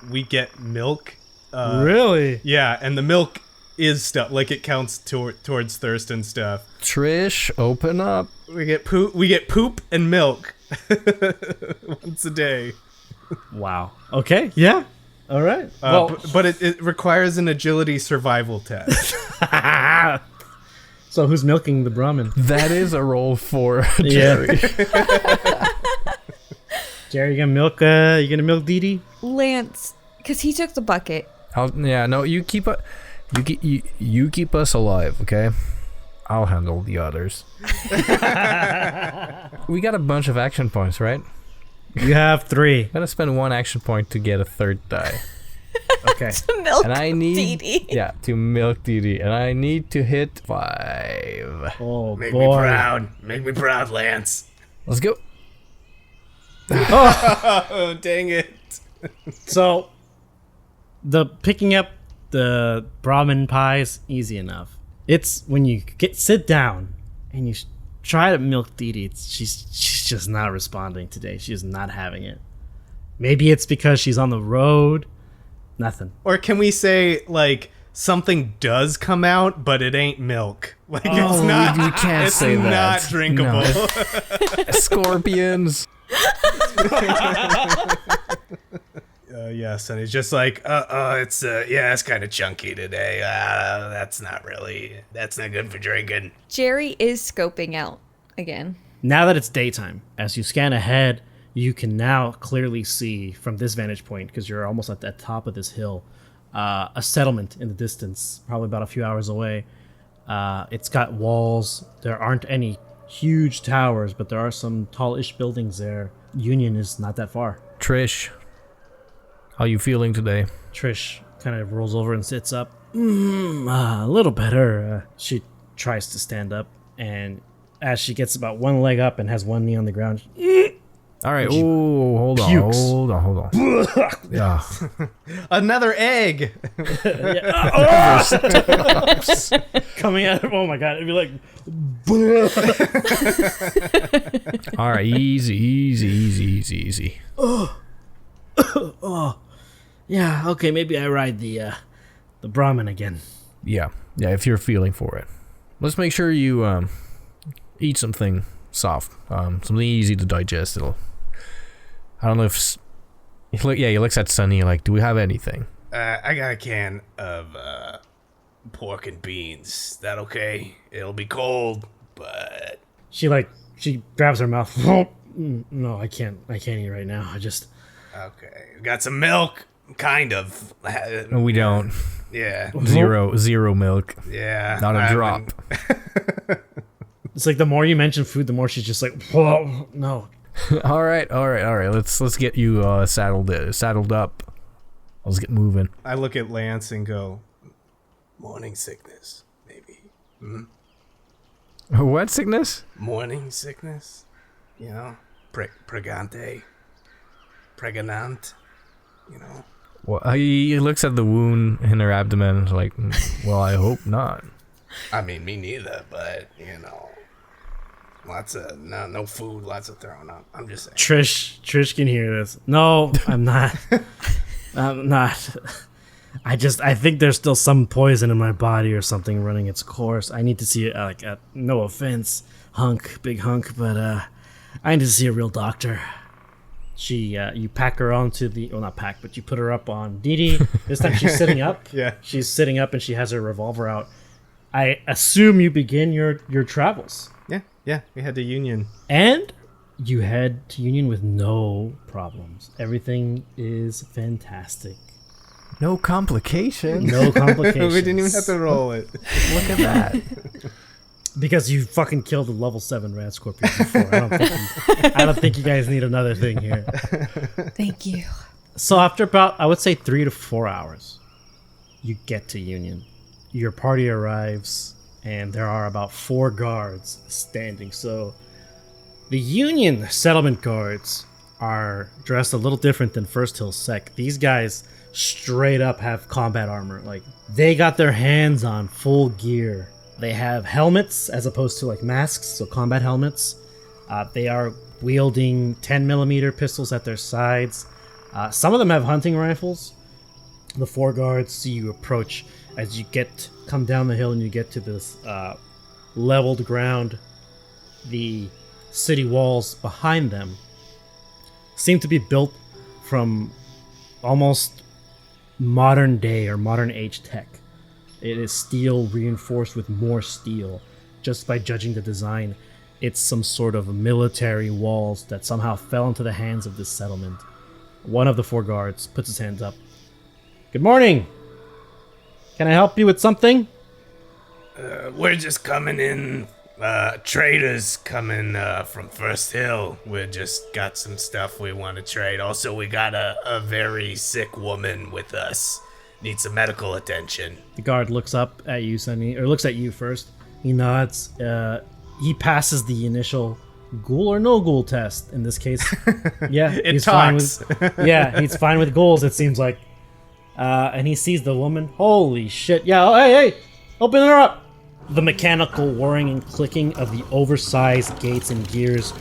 we get milk. Really? Yeah, and the milk is stuff. Like, it counts towards thirst and stuff. Trish, open up. We get poop and milk once a day. Wow. Okay. Yeah. All right. But it requires an agility survival test. So who's milking the Brahmin? That is a roll for Gerry. Gerry, you gonna milk Dee Dee? Lance, because he took the bucket. You keep you keep us alive, okay? I'll handle the others. We got a bunch of action points, right? You have 3. I'm gonna spend 1 action point to get a 3rd die. Okay. To milk And I need Dee Dee. Yeah, to milk Dee Dee. And I need to hit 5. Oh, Make boy. me proud, Lance. Let's go. Oh, dang it. So, the picking up the Brahmin pie is easy enough. It's when you sit down and you try to milk Dee Dee. She's just not responding today. She's not having it. Maybe it's because she's on the road. Nothing. Or can we say, like, something does come out, but it ain't milk? Like, it's not. We can't say that. It's not drinkable. No. Scorpions. Yes, and he's just like, it's kind of chunky today. That's not good for drinking. Gerry is scoping out again. Now that it's daytime, as you scan ahead, you can now clearly see from this vantage point, because you're almost at the top of this hill, a settlement in the distance, probably about a few hours away. It's got walls. There aren't any huge towers, but there are some tallish buildings there. Union is not that far. Trish, how you feeling today? Trish kind of rolls over and sits up. A little better. She tries to stand up, and as she gets about one leg up and has one knee on the ground, all right. Oh, hold on. Yeah. Another egg. Coming out of, oh my god, it'd be like, all right, easy. oh, yeah, okay, maybe I ride the Brahmin again. Yeah, if you're feeling for it. Let's make sure you eat something soft, something easy to digest. I don't know if he looks at Sunny like, do we have anything? I got a can of pork and beans. Is that okay? It'll be cold, but she grabs her mouth. No, I can't eat right now. okay. Got some milk, kind of. No, we don't. Yeah. Zero milk. Yeah. Not a drop. It's like the more you mention food, the more she's just like, whoa, no. All right. Let's get you saddled up. Let's get moving. I look at Lance and go, morning sickness, maybe. What sickness? Morning sickness. You know, pregnant. You know. Well, he looks at the wound in her abdomen and is like, well, I hope not. I mean, me neither, but, you know, lots of, no food, lots of throwing up. I'm just saying. Trish can hear this. No, I'm not. I'm not. I think there's still some poison in my body or something running its course. I need to see it, no offense, big hunk, but I need to see a real doctor. You pack her onto not pack, but you put her up on Dee. This time she's sitting up. Yeah. She's sitting up and she has her revolver out. I assume you begin your travels. Yeah, we head to Union. And you head to Union with no problems. Everything is fantastic. No complications. No complications. We didn't even have to roll it. Look at that. Because you fucking killed a level 7 rat scorpion before. I don't think you guys need another thing here. Thank you. So after about, I would say 3 to 4 hours, you get to Union. Your party arrives, and there are about 4 guards standing. So the Union settlement guards are dressed a little different than First Hill Sec. These guys straight up have combat armor. Like, they got their hands on full gear. They have helmets as opposed to masks, so combat helmets. They are wielding 10mm pistols at their sides. Some of them have hunting rifles. The 4 guards see you approach as you come down the hill and you get to this leveled ground. The city walls behind them seem to be built from almost modern day or modern age tech. It is steel reinforced with more steel. Just by judging the design, it's some sort of military walls that somehow fell into the hands of this settlement. One of the 4 guards puts his hands up. Good morning! Can I help you with something? We're just coming in. Traders coming from First Hill. We just got some stuff we want to trade. Also, we got a very sick woman with us. Needs some medical attention. The guard looks up at you, Sunny, or looks at you first. He nods. He passes the initial ghoul or no ghoul test. In this case, yeah, He's fine with ghouls. It seems like. And he sees the woman. Holy shit! Yeah, oh, hey, open her up. The mechanical whirring and clicking of the oversized gates and gears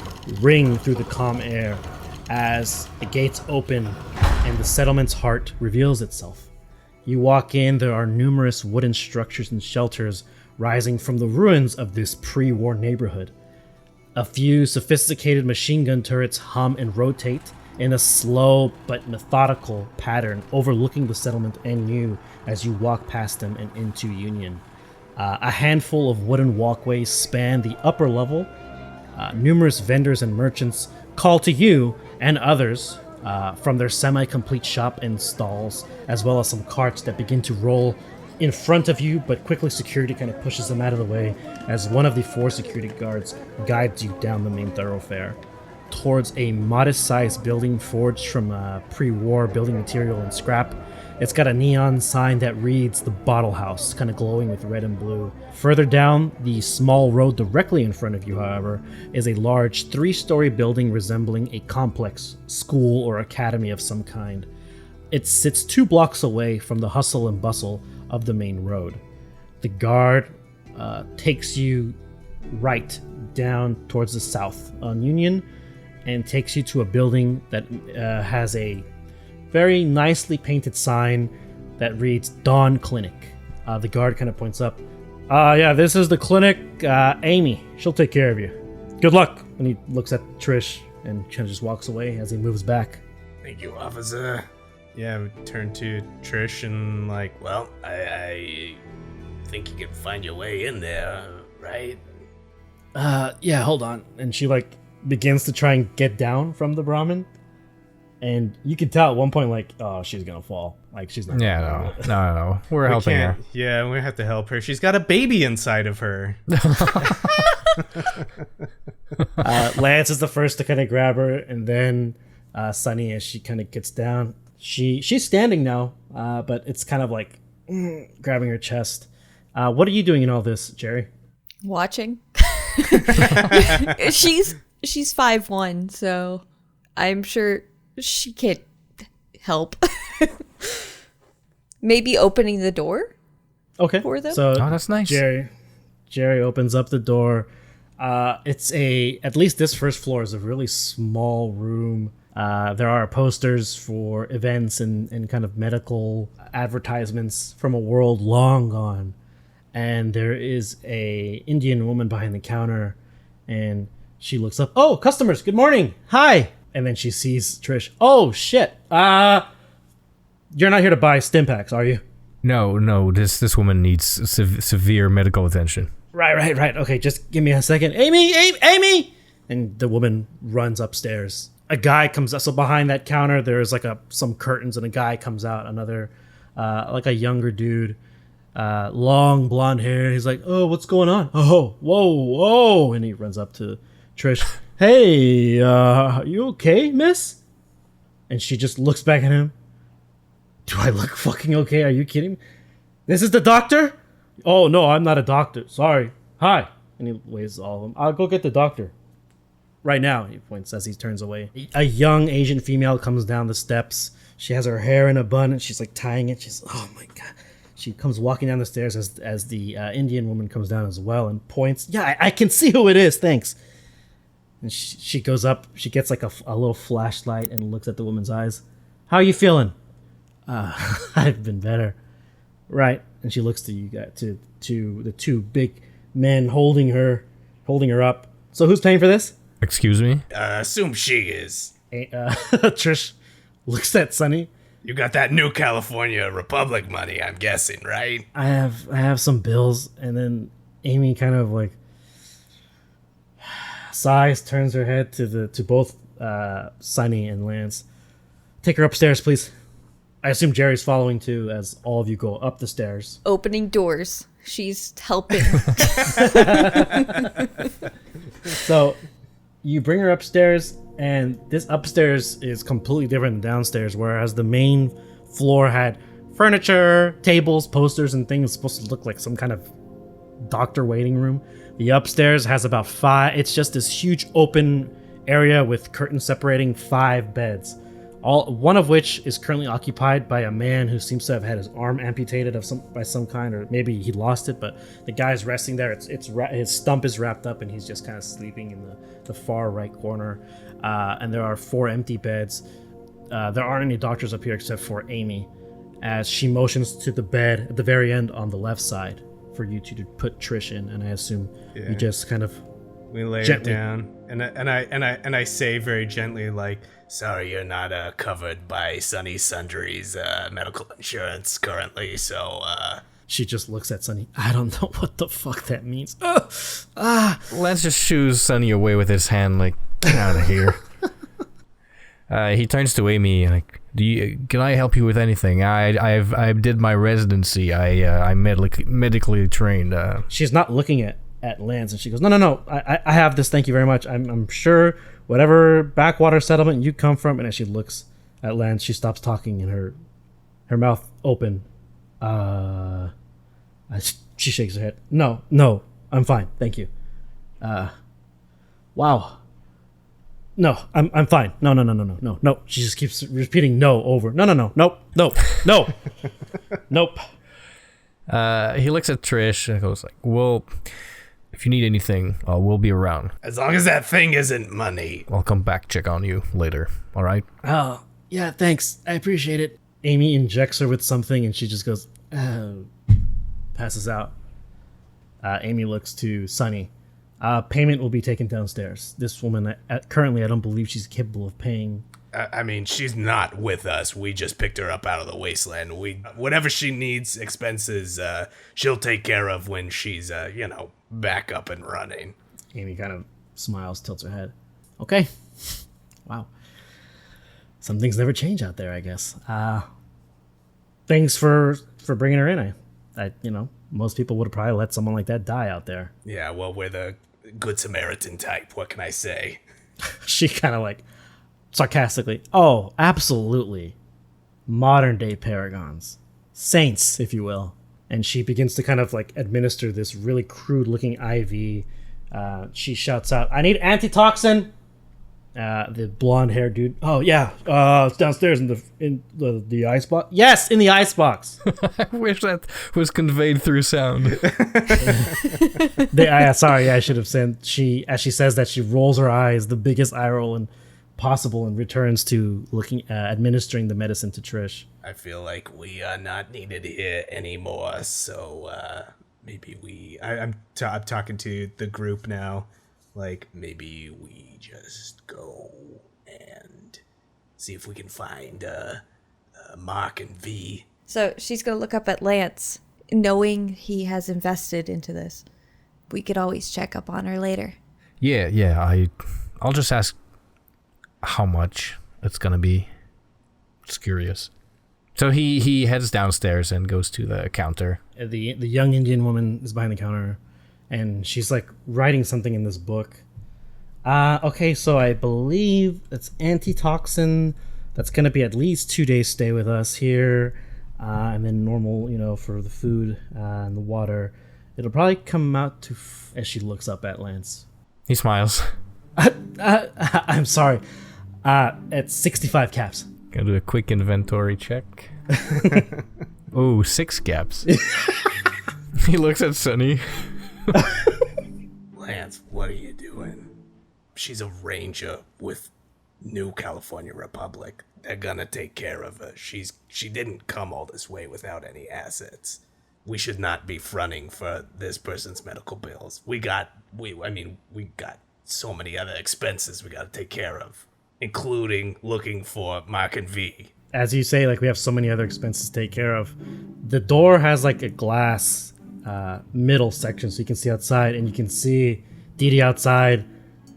ring through the calm air as the gates open and the settlement's heart reveals itself. You walk in, there are numerous wooden structures and shelters rising from the ruins of this pre-war neighborhood. A few sophisticated machine gun turrets hum and rotate in a slow but methodical pattern overlooking the settlement and you as you walk past them and into Union. A handful of wooden walkways span the upper level, Numerous vendors and merchants call to you and others from their semi-complete shop and stalls, as well as some carts that begin to roll in front of you, but quickly security kind of pushes them out of the way as one of the 4 security guards guides you down the main thoroughfare towards a modest-sized building forged from pre-war building material and scrap. It's got a neon sign that reads The Bottle House, kind of glowing with red and blue. Further down the small road directly in front of you, however, is a large 3-story building resembling a complex, school or academy of some kind. It sits 2 blocks away from the hustle and bustle of the main road. The guard takes you right down towards the south on Union and takes you to a building that has a very nicely painted sign that reads Dawn Clinic. The guard kind of points up. Yeah, this is the clinic. Amy, she'll take care of you. Good luck. And he looks at Trish and kind of just walks away as he moves back. Thank you, officer. Yeah, we turn to Trish and like, Well, I think you can find your way in there, right? Yeah, hold on. And she like begins to try and get down from the Brahmin. And you can tell at one point, like, oh, she's gonna fall. Like, she's not. Yeah, no. We're helping her. Yeah, we have to help her. She's got a baby inside of her. Lance is the first to kind of grab her, and then Sunny, as she kind of gets down, she's standing now, but it's kind of like grabbing her chest. What are you doing in all this, Gerry? Watching. She's 5'1", so I'm sure she can't help. Maybe opening the door. Okay. For them. So that's nice. Gerry opens up the door. It's at least this first floor is a really small room. There are posters for events and kind of medical advertisements from a world long gone. And there is a Indian woman behind the counter, and she looks up. Oh, customers, good morning. Hi. And then she sees Trish. Oh, shit. You're not here to buy stim packs, are you? No. This woman needs severe medical attention. Right. Okay, just give me a second. Amy! And the woman runs upstairs. A guy comes up. So behind that counter, there's like some curtains, and a guy comes out. Another, like a younger dude, long blonde hair. He's like, oh, what's going on? Oh, whoa. And he runs up to Trish. Hey, you okay, miss? And she just looks back at him. Do I look fucking okay? Are you kidding me? This is the doctor? Oh, no, I'm not a doctor. Sorry. Hi. And he waves all of them. I'll go get the doctor. Right now, he points as he turns away. A young Asian female comes down the steps. She has her hair in a bun, and she's like tying it. She's, oh my God. She comes walking down the stairs as the Indian woman comes down as well and points. Yeah, I can see who it is. Thanks. And she goes up. She gets like a little flashlight and looks at the woman's eyes. How are you feeling? I've been better. Right. And she looks to you guys, to the 2 big men holding her up. So who's paying for this? Excuse me? Assume she is. Trish looks at Sunny. You got that new California Republic money, I'm guessing, right? I have some bills. And then Amy kind of like sighs, turns her head to both Sunny and Lance. Take her upstairs, please. I assume Gerry's following too, as all of you go up the stairs. Opening doors. She's helping. So you bring her upstairs, and this upstairs is completely different than downstairs, whereas the main floor had furniture, tables, posters, and things supposed to look like some kind of doctor waiting room. The upstairs has about 5. It's just this huge open area with curtains separating 5 beds. One of which is currently occupied by a man who seems to have had his arm amputated by some kind, or maybe he lost it. But the guy's resting there. His stump is wrapped up, and he's just kind of sleeping in the far right corner. And there are 4 empty beds. There aren't any doctors up here except for Amy, as she motions to the bed at the very end on the left side for you to put Trish in. And I assume you just kind of we lay gently it down, and I say very gently, like, Sorry, you're not covered by Sunny Sundry's medical insurance currently, so She just looks at Sunny. I don't know what the fuck that means. Lance just shoos Sunny away with his hand, like, get out of here. He turns to Amy, like, can I help you with anything? I did my residency. I'm medically trained. She's not looking at Lance, and she goes, no. I have this. Thank you very much. I'm sure whatever backwater settlement you come from. And as she looks at Lance, she stops talking and her mouth open. She shakes her head. No, I'm fine. Thank you. Wow. No, I'm fine. No. She just keeps repeating no over. No. Nope. Nope. He looks at Trish and goes like, well, if you need anything, we'll be around. As long as that thing isn't money. I'll come back check on you later. All right? Oh, yeah, thanks. I appreciate it. Amy injects her with something and she just goes, passes out. Amy looks to Sunny. Payment will be taken downstairs. This woman, currently, I don't believe she's capable of paying. I mean, she's not with us. We just picked her up out of the wasteland. Whatever she needs, expenses, she'll take care of when she's, back up and running. Amy kind of smiles, tilts her head. Okay. Wow. Some things never change out there, I guess. Thanks for bringing her in. I most people would have probably let someone like that die out there. Yeah, well, we're the Good Samaritan type. What can I say? She kind of like sarcastically, oh, absolutely. Modern day paragons. Saints, if you will. And she begins to kind of like administer this really crude looking IV. She shouts out, I need antitoxin. The blonde haired dude. Oh yeah, it's downstairs in the ice box. Yes, in the ice box. I wish that was conveyed through sound. Sorry, I should have said. As she says that, she rolls her eyes, the biggest eye roll possible, and returns to administering the medicine to Trish. I feel like we are not needed here anymore, so maybe I'm talking to the group now. Like, maybe we just go and see if we can find Mark and V. So she's going to look up at Lance, knowing he has invested into this. We could always check up on her later. Yeah. I'll just ask how much it's going to be. Just curious. So he heads downstairs and goes to the counter. The young Indian woman is behind the counter. And she's like writing something in this book. Okay, so I believe it's antitoxin. That's going to be at least 2 days stay with us here. And then normal, for the food and the water. It'll probably come out to, as she looks up at Lance. He smiles. I'm sorry. It's 65 caps. Gonna do a quick inventory check. Oh, 6 caps. He looks at Sunny. Lance, what are you doing? She's a ranger with New California Republic. They're gonna take care of her. She didn't come all this way without any assets. We should not be fronting for this person's medical bills. We got so many other expenses we gotta take care of, including looking for Mark and V. As you say, like, we have so many other expenses to take care of. The door has like a glass middle section, so you can see outside, and you can see Dee Dee outside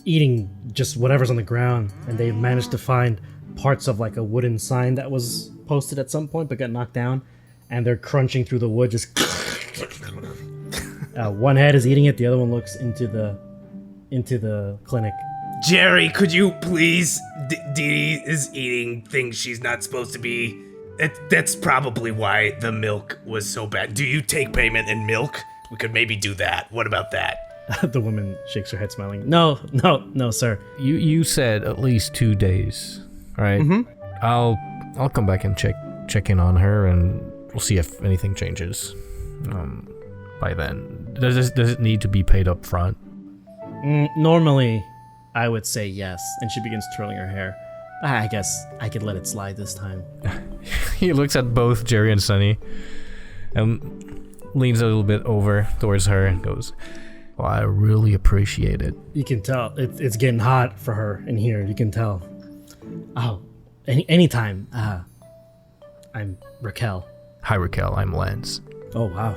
eating just whatever's on the ground, and they managed to find parts of like a wooden sign that was posted at some point but got knocked down, and they're crunching through the wood, just one head is eating it, the other one looks into the clinic. Gerry, could you please? Dee Dee is eating things she's not supposed to be. That's probably why the milk was so bad. Do you take payment in milk? We could maybe do that. What about that? The woman shakes her head, smiling. No, sir. You said at least 2 days, right? Mm-hmm. I'll come back and check in on her, and we'll see if anything changes. By then, does it need to be paid up front? Normally, I would say yes. And she begins twirling her hair. I guess I could let it slide this time. He looks at both Gerry and Sunny, and leans a little bit over towards her and goes, well, I really appreciate it. You can tell it's getting hot for her in here. You can tell. Oh, anytime. I'm Raquel. Hi, Raquel. I'm Lance. Oh wow,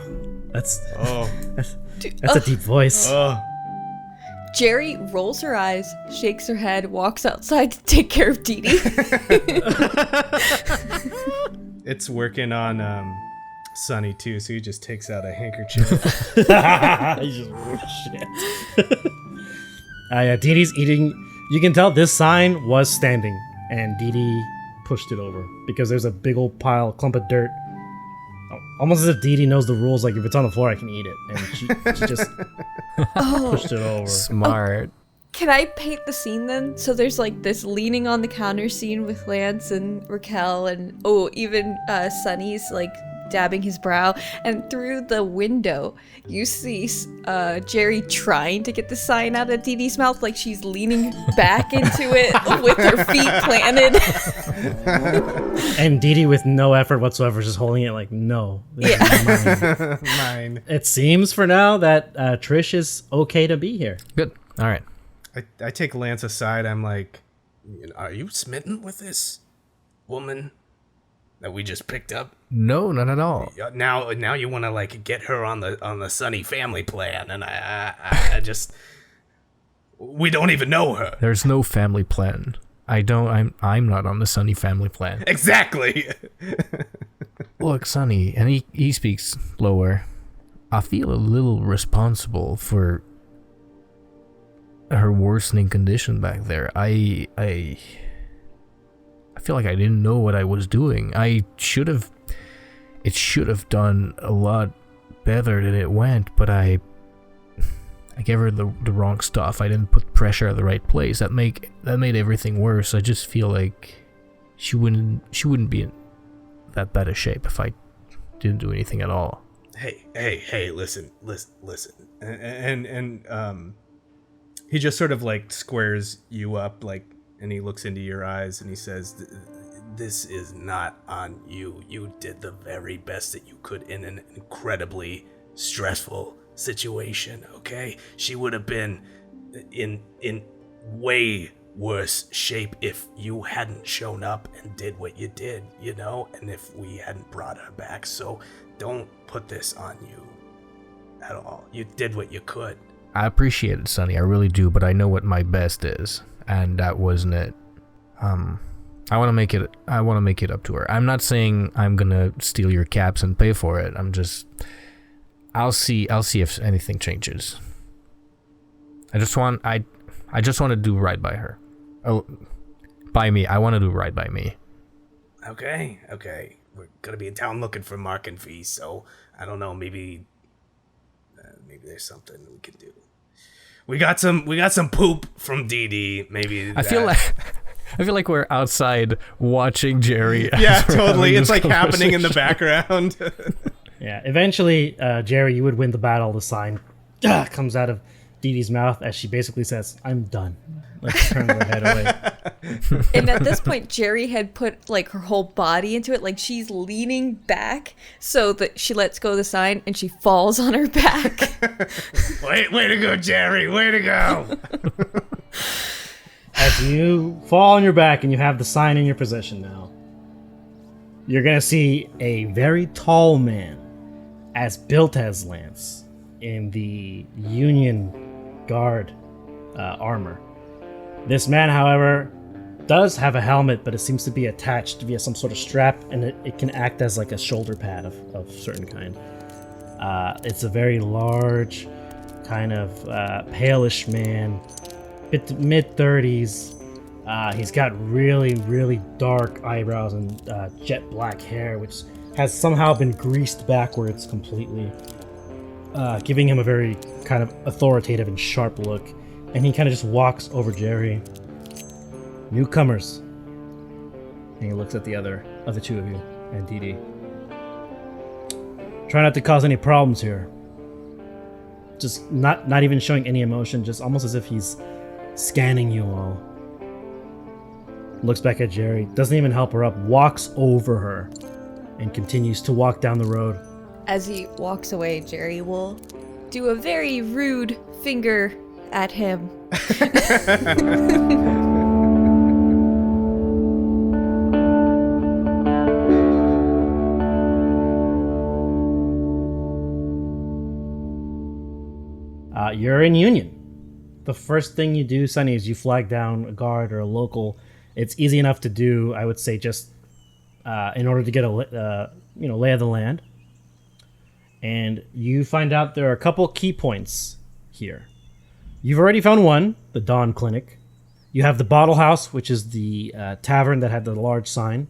that's Oh. that's a deep voice. Oh. Gerry rolls her eyes, shakes her head, walks outside to take care of Dee Dee. It's working on Sonny too, so he just takes out a handkerchief. Dee Dee's eating. You can tell this sign was standing, and Dee Dee pushed it over because there's a big old clump of dirt. Almost as if Dee Dee knows the rules, like if it's on the floor, I can eat it, and she just pushed it over. Smart. Can I paint the scene then? So there's like this leaning on the counter scene with Lance and Raquel, and even Sonny's like dabbing his brow, and through the window you see Gerry trying to get the sign out of Dee Dee's mouth, like she's leaning back into it with her feet planted. And Dee Dee with no effort whatsoever, just holding it like, no, this is mine. Mine. It seems for now that Trish is okay to be here. Good. All right. I take Lance aside. I'm like, are you smitten with this woman that we just picked up? No, not at all. Now you want to like get her on the Sunny family plan, and I just we don't even know her. There's no family plan. I'm not on the Sonny family plan. Exactly. Look, Sonny, and he speaks lower. I feel a little responsible for her worsening condition back there. I feel like I didn't know what I was doing. It should have done a lot better than it went, but I gave her the wrong stuff. I didn't put pressure at the right place. That made everything worse. I just feel like she wouldn't be in that bad a shape if I didn't do anything at all. Hey, listen. And he just sort of like squares you up, like, and he looks into your eyes and he says, This is not on you. You did the very best that you could in an incredibly stressful situation, okay? She would have been in way worse shape if you hadn't shown up and did what you did, and if we hadn't brought her back. So don't put this on you at all. You did what you could. I appreciate it, Sonny. I really do, but I know what my best is, and that wasn't it. I want to make it up to her. I'm not saying I'm gonna steal your caps and pay for it. I'll see if anything changes. I just want to do right by her. Oh, by me. I want to do right by me. Okay. We're gonna be in town looking for marking fees, so I don't know. Maybe there's something we can do. We got some poop from Dee Dee. Maybe I feel like we're outside watching Gerry. Yeah, totally. It's like happening in the background. Yeah, eventually, Gerry, you would win the battle. The sign comes out of Dee Dee's mouth as she basically says, "I'm done." Like, turns her head away. And at this point, Gerry had put like her whole body into it, like she's leaning back so that she lets go of the sign and she falls on her back. Way to go, Gerry! Way to go! As you fall on your back and you have the sign in your possession now, you're gonna see a very tall man, as built as Lance, in the Union Guard armor. This man, however, does have a helmet, but it seems to be attached via some sort of strap, and it can act as like a shoulder pad of certain kind. It's a very large, kind of palish man, mid-30s. He's got really, really dark eyebrows and jet black hair, which has somehow been greased backwards completely, giving him a very kind of authoritative and sharp look. And he kind of just walks over Gerry. Newcomers. And he looks at the other two of you and Dee Dee. Try not to cause any problems here. Just not even showing any emotion, just almost as if he's scanning you all. Looks back at Gerry, doesn't even help her up, walks over her, and continues to walk down the road. As he walks away, Gerry will do a very rude finger at him. You're in Union. The first thing you do, Sonny, is you flag down a guard or a local. It's easy enough to do, I would say, just in order to get a lay of the land. And you find out there are a couple key points here. You've already found one, the Dawn Clinic. You have the Bottle House, which is the tavern that had the large sign.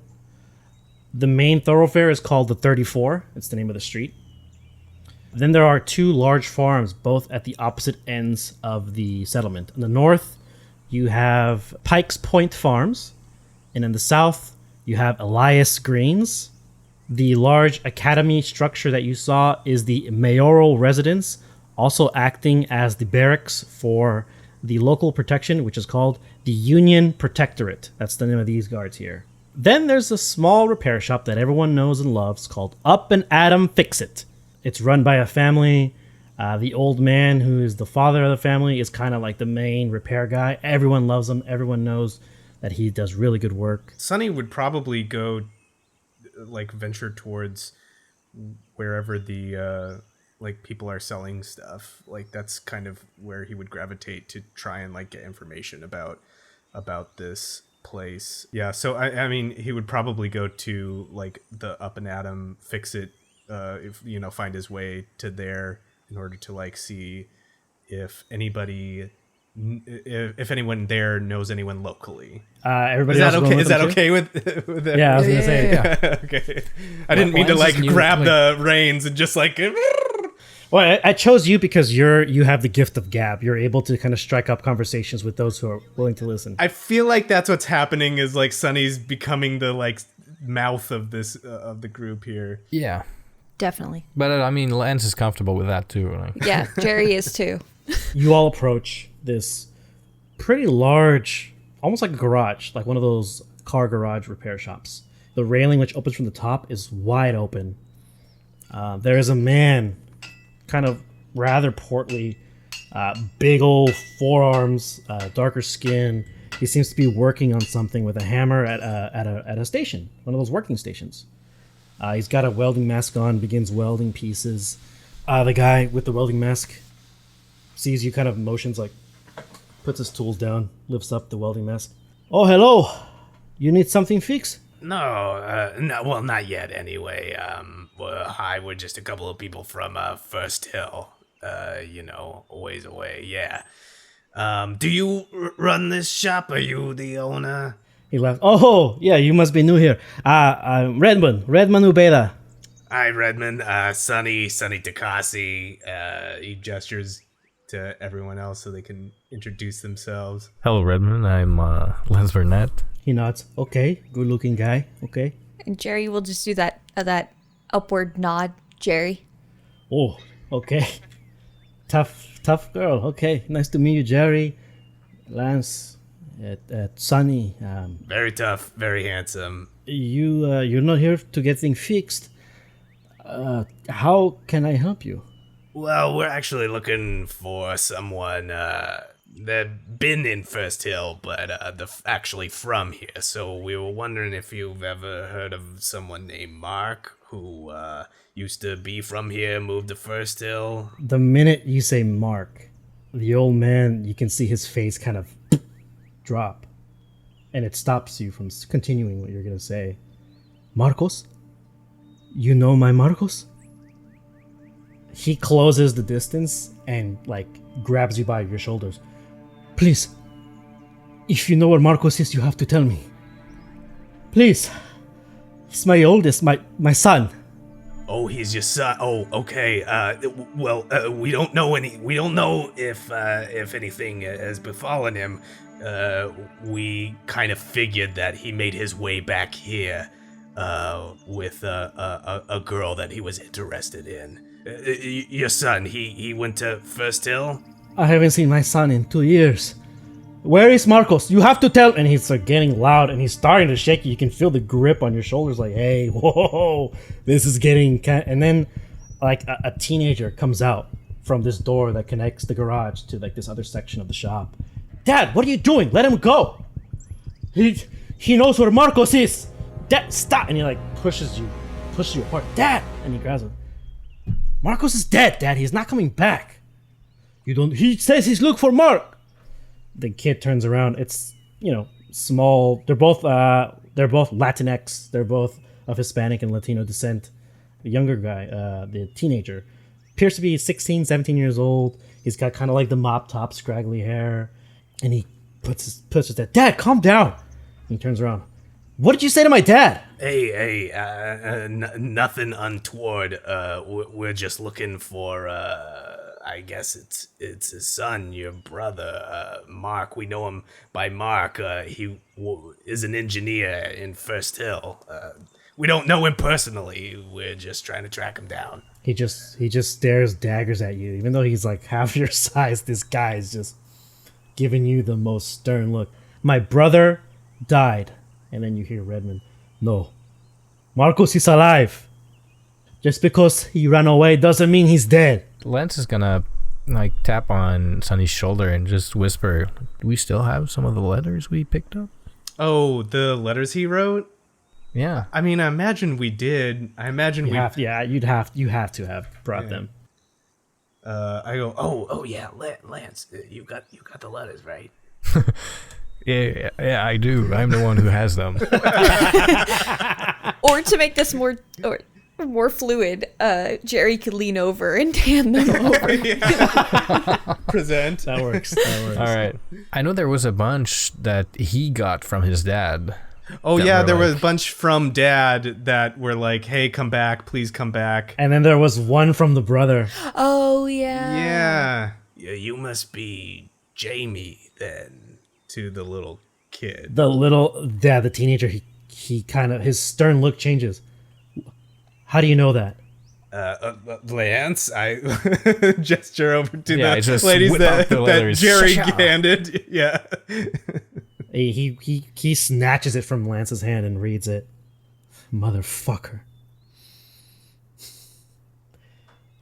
The main thoroughfare is called the 34. It's the name of the street. Then there are two large farms, both at the opposite ends of the settlement. In the north, you have Pikes Point Farms, and in the south, you have Elias Greens. The large academy structure that you saw is the mayoral residence, also acting as the barracks for the local protection, which is called the Union Protectorate. That's the name of these guards here. Then there's a small repair shop that everyone knows and loves called Up and Adam Fix-It. It's run by a family. The old man, who is the father of the family, is kind of like the main repair guy. Everyone loves him. Everyone knows that he does really good work. Sonny would probably go, venture towards wherever the people are selling stuff. That's kind of where he would gravitate to try and get information about this place. Yeah, so I mean, he would probably go to the Up and Adam Fix-It. Find his way to there in order to see if anyone there knows anyone locally. Everybody is that okay with them? Yeah, I was gonna say. Yeah. Okay. I didn't mean to grab the reins and just Well, I chose you because you have the gift of gab. You're able to kind of strike up conversations with those who are willing to listen. I feel like that's what's happening. Is Sonny's becoming the mouth of this of the group here. Yeah. Definitely. But I mean, Lance is comfortable with that too. Yeah, Gerry is too. You all approach this pretty large, almost like a garage, like one of those car garage repair shops. The railing, which opens from the top, is wide open. There is a man, kind of rather portly, big old forearms, darker skin. He seems to be working on something with a hammer at a station, one of those working stations. He's got a welding mask on, begins welding pieces. The guy with the welding mask sees you, kind of motions, puts his tools down, lifts up the welding mask. Oh, hello. You need something fixed? No, well, not yet anyway. Hi, we're just a couple of people from First Hill, a ways away, yeah. Do you run this shop? Are you the owner? He laughed. Oh, yeah, you must be new here. I'm Redmond Ubeda. Hi, Redmond. Sonny Takasi. He gestures to everyone else so they can introduce themselves. Hello, Redmond. I'm Lance Burnett. He nods. Okay, good-looking guy. Okay. And Gerry will just do that upward nod. Gerry. Oh, okay. Tough girl. Okay, nice to meet you, Gerry. Lance. At Sonny. Very tough, very handsome. You're not here to get things fixed. How can I help you? Well, we're actually looking for someone that been in First Hill, but actually from here. So we were wondering if you've ever heard of someone named Mark who used to be from here, moved to First Hill. The minute you say Mark, the old man, you can see his face kind of drop, and it stops you from continuing what you're gonna say. Marcos? You know my Marcos? He closes the distance and grabs you by your shoulders. Please, if you know where Marcos is, you have to tell me. Please. He's my oldest, my son. Oh, he's your son. Oh, okay. We don't know if anything has befallen him. We kind of figured that he made his way back here with a girl that he was interested in. Your son, he went to First Hill? I haven't seen my son in 2 years. Where is Marcos? You have to tell. And he's getting loud and he's starting to shake you. You can feel the grip on your shoulders, hey, whoa, this is getting... And then a teenager comes out from this door that connects the garage to this other section of the shop. Dad, what are you doing? Let him go. He knows where Marcos is. Dad, stop. And he pushes you apart. Dad. And he grabs him. Marcos is dead, Dad. He's not coming back. You don't. He says he's looking for Mark. The kid turns around. It's small. They're both Latinx. They're both of Hispanic and Latino descent. The younger guy, the teenager, appears to be 16, 17 years old. He's got kind of like the mop top, scraggly hair, and he puts his dad. Calm down. And he turns around. What did you say to my dad? Hey, nothing untoward. We're just looking for, I guess it's his son, your brother, Mark. We know him by Mark. He is an engineer in First Hill. We don't know him personally. We're just trying to track him down. He just stares daggers at you. Even though he's like half your size, this guy is just giving you the most stern look. My brother died. And then you hear Redmond, no, Marcos is alive. Just because he ran away doesn't mean he's dead. Lance is gonna tap on Sonny's shoulder and just whisper, do we still have some of the letters we picked up? Oh, the letters he wrote? Yeah. I mean, I imagine we did. I imagine you have to have brought them. I go, oh yeah, Lance, you got the letters, right? Yeah, I do. I'm the one who has them. Or to make this more fluid, Gerry could lean over and hand them over. Present. That works. All right. I know there was a bunch that he got from his dad. Oh yeah, there was a bunch from Dad that were like, "Hey, come back, please come back." And then there was one from the brother. Oh yeah. Yeah, you must be Jamie then. To the little kid. The teenager. He kind of, his stern look changes. How do you know that? Lance, I gesture over to the ladies that Gerry Shut handed. Yeah. He snatches it from Lance's hand and reads it. Motherfucker.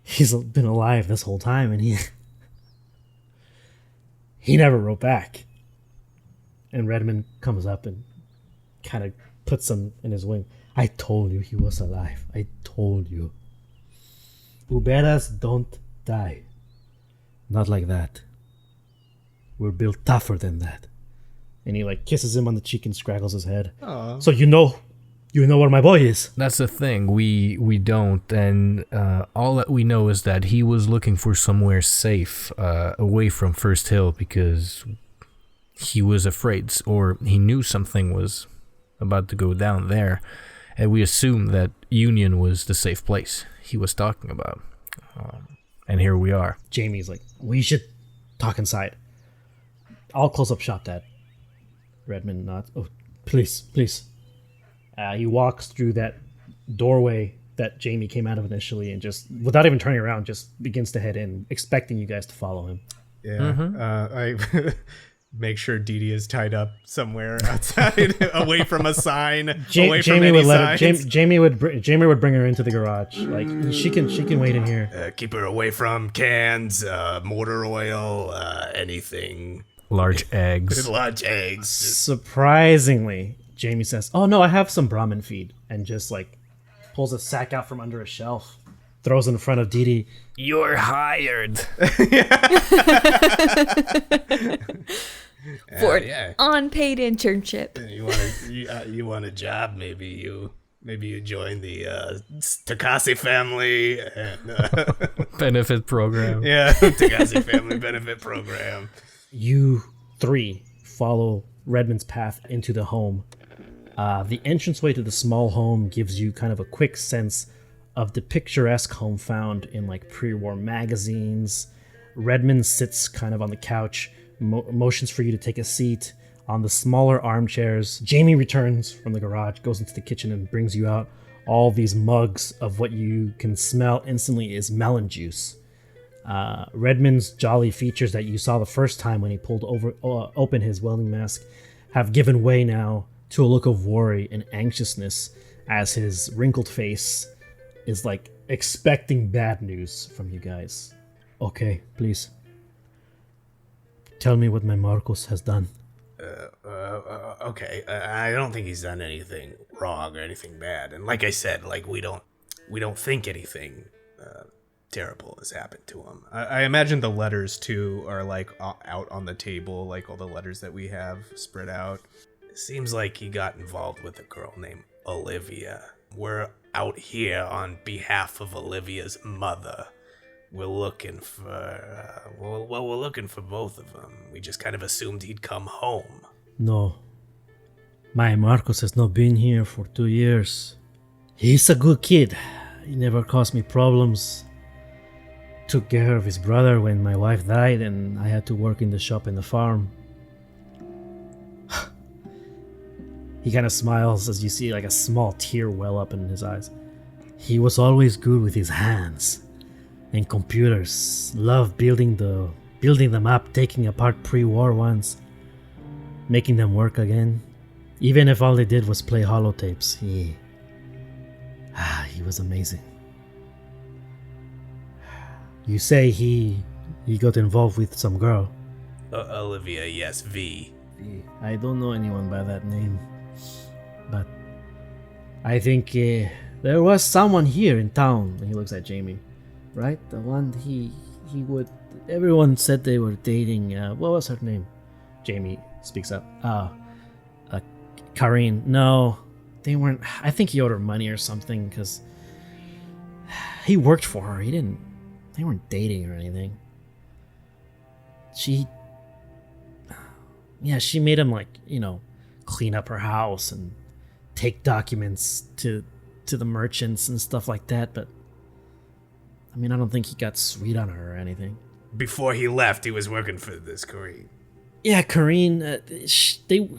He's been alive this whole time, and he never wrote back. And Redmond comes up and kind of puts him in his wing. I told you he was alive. I told you. Uberas don't die. Not like that. We're built tougher than that. And he kisses him on the cheek and scraggles his head. Aww. So you know where my boy is. That's the thing. We don't, and all that we know is that he was looking for somewhere safe, away from First Hill, because he was afraid, or he knew something was about to go down there, and we assumed that Union was the safe place he was talking about. And here we are. Jamie's like, we should talk inside. I'll close up shop, Dad. Redmond nods. Oh, please. He walks through that doorway that Jamie came out of initially and just, without even turning around, just begins to head in, expecting you guys to follow him. Yeah. Mm-hmm. I make sure Dee Dee is tied up somewhere outside, away from a sign, away from any signs. Jamie would bring her into the garage. Like, she can wait in here. Keep her away from cans, motor oil, anything. Large eggs. Large eggs. Surprisingly, Jamie says, "Oh no, I have some Brahmin feed," and just pulls a sack out from under a shelf, throws it in front of Dee Dee. You're hired. For an unpaid internship. You want a job? Maybe you join the Takase family and, benefit program. Yeah, Takase family benefit program. You three follow Redmond's path into the home. The entranceway to the small home gives you kind of a quick sense of the picturesque home found in pre-war magazines. Redmond sits kind of on the couch, motions for you to take a seat on the smaller armchairs. Jamie returns from the garage, goes into the kitchen, and brings you out all these mugs of what you can smell instantly is melon juice. Redmond's jolly features that you saw the first time when he pulled open his welding mask have given way now to a look of worry and anxiousness as his wrinkled face is expecting bad news from you guys. Okay, please. Tell me what my Marcos has done. Okay. I don't think he's done anything wrong or anything bad. And like I said, we don't think anything terrible has happened to him. I imagine the letters too are like out on the table, like all the letters that we have spread out. It seems like he got involved with a girl named Olivia. We're out here on behalf of Olivia's mother. We're looking for, we're looking for both of them. We just kind of assumed he'd come home. No. My Marcos has not been here for 2 years. He's a good kid. He never caused me problems. Took care of his brother when my wife died and I had to work in the shop and the farm. He kind of smiles as you see like a small tear well up in his eyes. He was always good with his hands and computers. Loved building them up, taking apart pre-war ones, making them work again. Even if all they did was play holotapes, he was amazing. You say he got involved with some girl. Olivia, yes, V. I don't know anyone by that name, but I think there was someone here in town. He looks at Jamie, right? The one he would. Everyone said they were dating. What was her name? Jamie speaks up. Karine. No, they weren't. I think he owed her money or something because he worked for her. They weren't dating or anything. She made him clean up her house and take documents to the merchants and stuff like that. But I mean, I don't think he got sweet on her or anything. Before he left, he was working for this Karine. Yeah, Karine.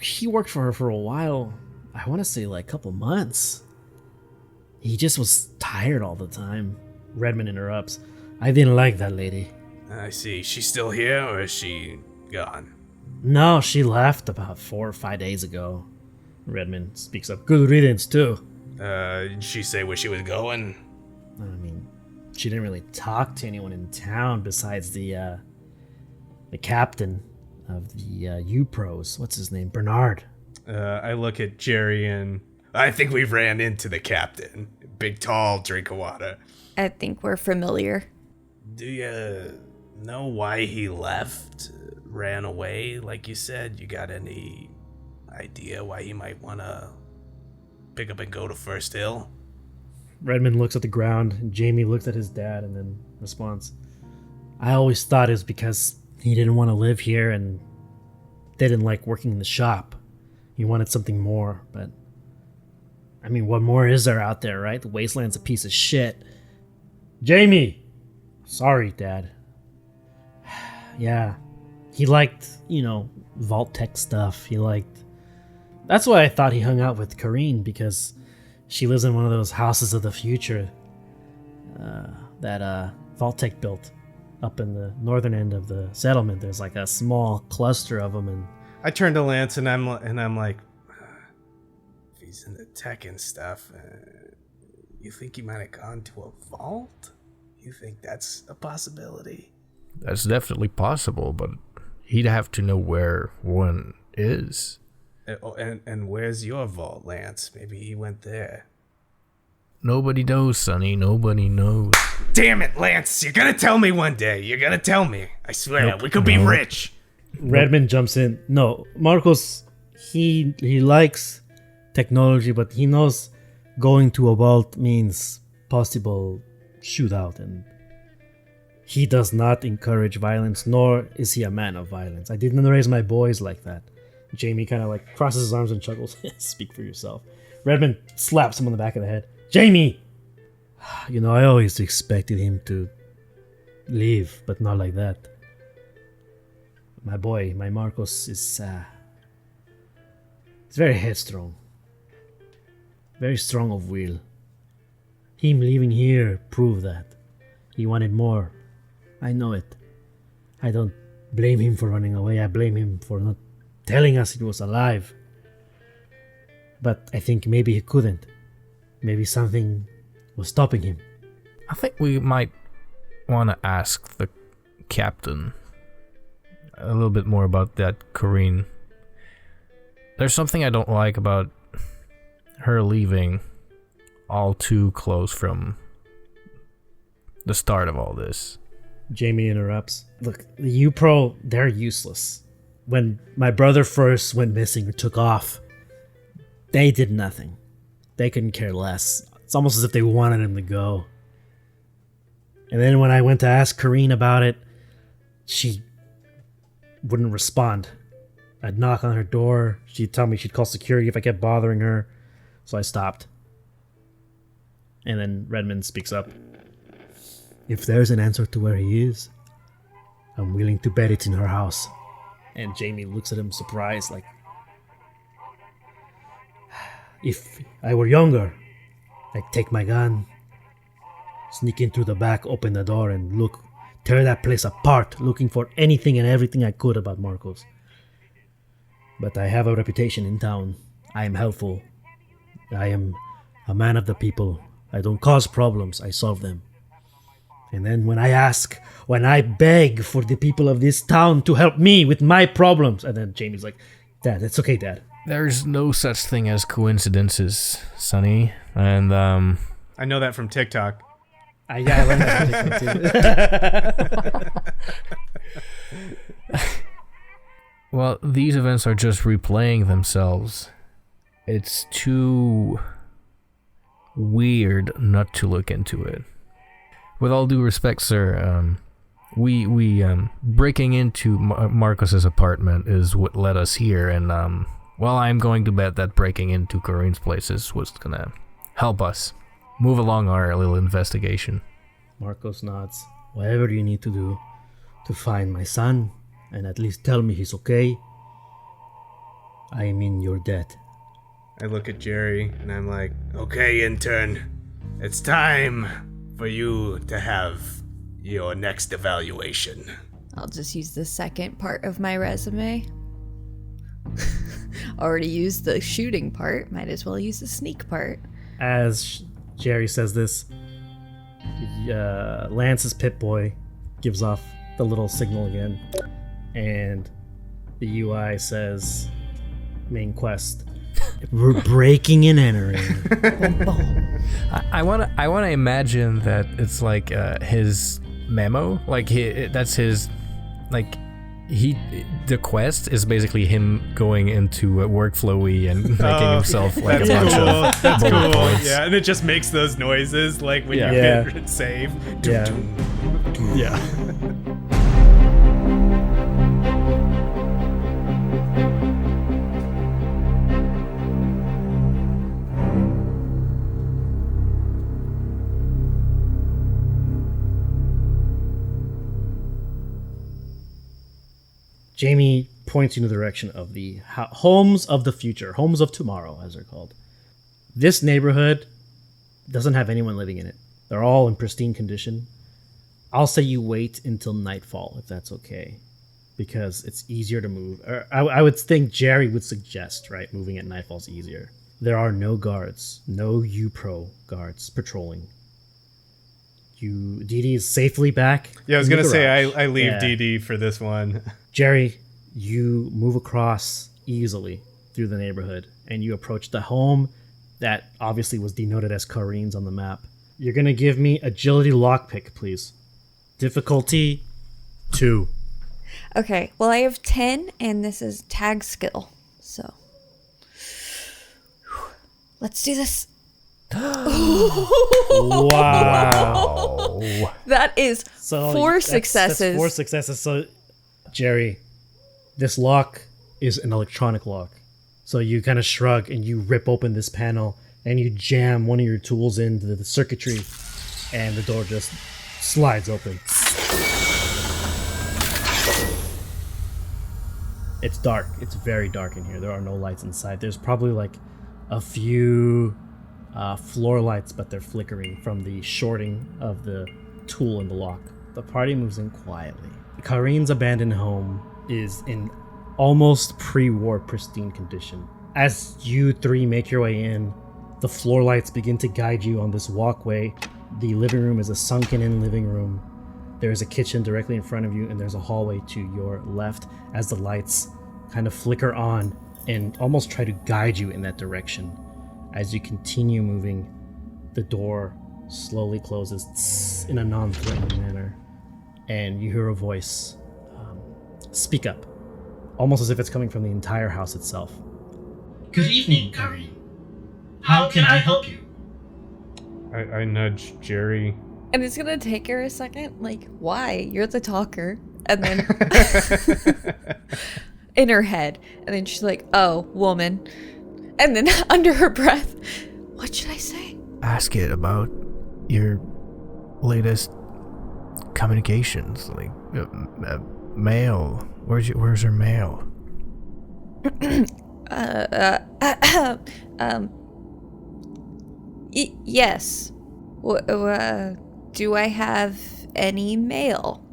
He worked for her for a while. I want to say like a couple months. He just was tired all the time. Redmond interrupts. I didn't like that lady. I see. She's still here, or is she gone? No, she left about 4 or 5 days ago. Redmond speaks up. Good riddance, too. Did she say where she was going? I mean, she didn't really talk to anyone in town besides the captain of the U-Pros. What's his name? Bernard. I look at Gerry and... I think we've ran into the captain. Big, tall drink of water. I think we're familiar. Do you know why he left? Ran away, like you said? You got any idea why he might want to pick up and go to First Hill? Redmond looks at the ground, and Jamie looks at his dad and then responds, I always thought it was because he didn't want to live here and didn't like working in the shop. He wanted something more, but I mean, what more is there out there, right? The wasteland's a piece of shit. Jamie! Sorry, Dad. Yeah. He liked, vault tech stuff. That's why I thought he hung out with Karine, because she lives in one of those houses of the future that Vault Tech built up in the northern end of the settlement. There's like a small cluster of them, and I turn to Lance and I'm like, if he's in the tech and stuff, you think he might have gone to a vault? You think that's a possibility? That's definitely possible, but he'd have to know where one is. And where's your vault, Lance? Maybe he went there. Nobody knows, Sonny. Nobody knows. Damn it, Lance! You're gonna tell me one day. You're gonna tell me. I swear, we could be rich. Redmond jumps in. No, Marcos, he likes technology, but he knows going to a vault means possible shootout, and he does not encourage violence, nor is he a man of violence. I didn't raise my boys like that. Jamie kind of crosses his arms and chuckles. Speak for yourself. Redmond slaps him on the back of the head. Jamie! I always expected him to leave, but not like that. My boy, my Marcos, is it's very headstrong. Very strong of will. Him leaving here proved that. He wanted more. I know it. I don't blame him for running away. I blame him for not telling us he was alive. But I think maybe he couldn't. Maybe something was stopping him. I think we might want to ask the captain a little bit more about that Karine. There's something I don't like about her leaving all too close from the start of all this. Jamie interrupts. Look, the UPro, they're useless. When my brother first went missing or took off, they did nothing. They couldn't care less. It's almost as if they wanted him to go. And then when I went to ask Corrine about it, she wouldn't respond. I'd knock on her door. She'd tell me she'd call security if I kept bothering her. So I stopped. And then Redmond speaks up. If there's an answer to where he is, I'm willing to bet it's in her house. And Jamie looks at him surprised, like, if I were younger, I'd take my gun, sneak in through the back, open the door, and look, tear that place apart, looking for anything and everything I could about Marcos. But I have a reputation in town. I am helpful. I am a man of the people. I don't cause problems, I solve them. And then when I beg for the people of this town to help me with my problems, and then Jamie's like, Dad, it's okay, Dad. There's no such thing as coincidences, Sonny. And, I know that from TikTok. I learned that from TikTok too. Well, these events are just replaying themselves. It's too weird not to look into it. With all due respect, sir, we breaking into Marcos's apartment is what led us here, and well, I'm going to bet that breaking into Corrine's place is what's gonna help us move along our little investigation. Marcos nods. Whatever you need to do to find my son, and at least tell me he's okay, I'm in your debt. I look at Gerry and I'm like, okay, intern, it's time for you to have your next evaluation. I'll just use the second part of my resume. Already used the shooting part, might as well use the sneak part. As Gerry says this, Lance's Pip-Boy gives off the little signal again, and the UI says, main quest. We're breaking and entering. I wanna imagine that it's like his memo, like that's his, like the quest is basically him going into a workflow-y and making himself like a bunch of That's bullet cool. points. Yeah, and it just makes those noises like when you hit save. Yeah. Yeah. Jamie points you in the direction of the homes of the future, homes of tomorrow, as they're called. This neighborhood doesn't have anyone living in it. They're all in pristine condition. I'll say you wait until nightfall, if that's okay, because it's easier to move. I would think Gerry would suggest, right, moving at nightfall's easier. There are no guards, no UPro guards patrolling. DD is safely back. Yeah, I was going to say I leave Yeah. DD for this one. Gerry, you move across easily through the neighborhood, and you approach the home that obviously was denoted as Corrine's on the map. You're going to give me agility lockpick, please. Difficulty 2. Okay, well, I have 10, and this is tag skill, so. Let's do this. Wow. That is So four successes. That's 4 successes. So, Gerry, this lock is an electronic lock. So you kind of shrug and you rip open this panel and you jam one of your tools into the circuitry, and the door just slides open. It's dark. It's very dark in here. There are no lights inside. There's probably like a few floor lights, but they're flickering from the shorting of the tool in the lock. The party moves in quietly. Corrine's abandoned home is in almost pre-war pristine condition. As you three make your way in, the floor lights begin to guide you on this walkway. The living room is a sunken-in living room. There is a kitchen directly in front of you, and there's a hallway to your left as the lights kind of flicker on and almost try to guide you in that direction. As you continue moving, the door slowly closes in a non-threatening manner, and you hear a voice speak up, almost as if it's coming from the entire house itself. Good evening, Karim. How can I help you? I nudge Gerry. And it's gonna take her a second. Like, why? You're the talker. And then in her head. And then she's like, oh, woman. And then under her breath, what should I say? Ask it about your latest communications, like mail. Where's her mail? Yes. Do I have any mail?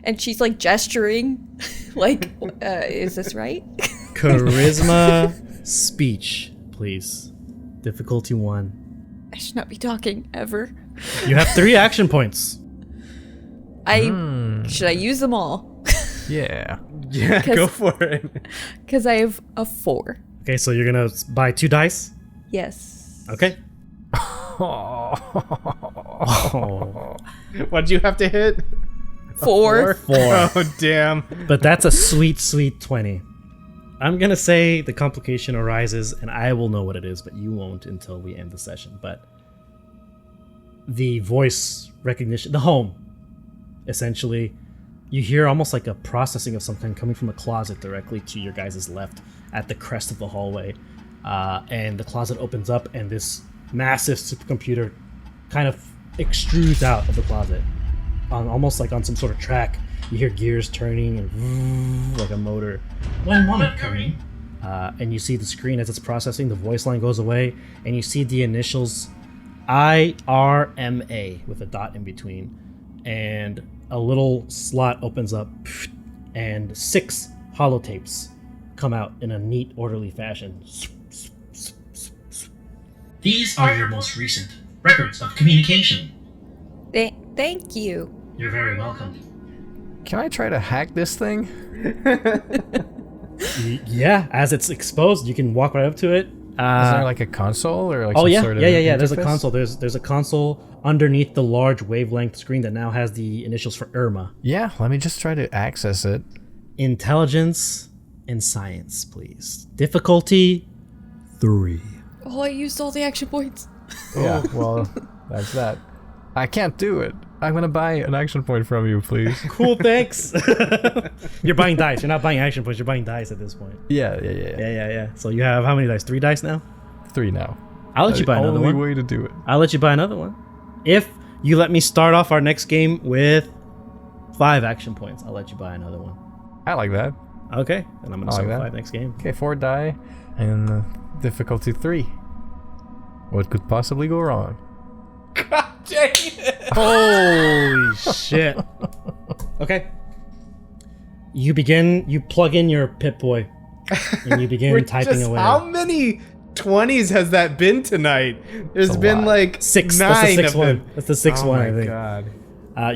And she's like gesturing, like, is this right? Charisma speech, please. Difficulty 1. I should not be talking ever. You have 3 action points. Should I use them all? Yeah. Yeah, go for it. Because I have a 4. Okay, so you're gonna buy 2 dice? Yes. Okay. What'd you have to hit? 4. 4. Oh, damn. But that's a sweet, sweet 20. I'm gonna say the complication arises, and I will know what it is, but you won't until we end the session. But the voice recognition, the home, essentially, you hear almost like a processing of some kind coming from a closet directly to your guys' left at the crest of the hallway. And the closet opens up, and this massive supercomputer kind of extrudes out of the closet, almost like on some sort of track. You hear gears turning and like a motor. One moment, Karim. And you see the screen as it's processing. The voice line goes away, and you see the initials IRMA with a dot in between. And a little slot opens up, and 6 holotapes come out in a neat, orderly fashion. These are your most recent records of communication. Thank you. You're very welcome. Can I try to hack this thing? Yeah, as it's exposed, you can walk right up to it. Is there like a console or like Oh some yeah, sort of yeah. There's a interface? console. There's a console underneath the large wavelength screen that now has the initials for IRMA. Yeah, let me just try to access it. Intelligence and science, please. Difficulty 3. Oh, I used all the action points. Yeah, well, that's that. I can't do it. I'm gonna buy an action point from you, please. Cool, thanks. You're buying dice. You're not buying action points. You're buying dice at this point. Yeah. So you have how many dice? 3 dice now? 3 now. I'll let you buy another only one. way to do it. I'll let you buy another one. If you let me start off our next game with 5 action points, I'll let you buy another one. I like that. Okay, and I'm gonna start like with that. 5 next game. Okay, 4 die, and difficulty 3. What could possibly go wrong? God dang it. Holy shit. Okay. You plug in your Pip-Boy, and you begin typing away. How many 20s has that been tonight? There's been like 6. 9 That's the 6th of one. them. That's the 6th one, I Oh my think. god.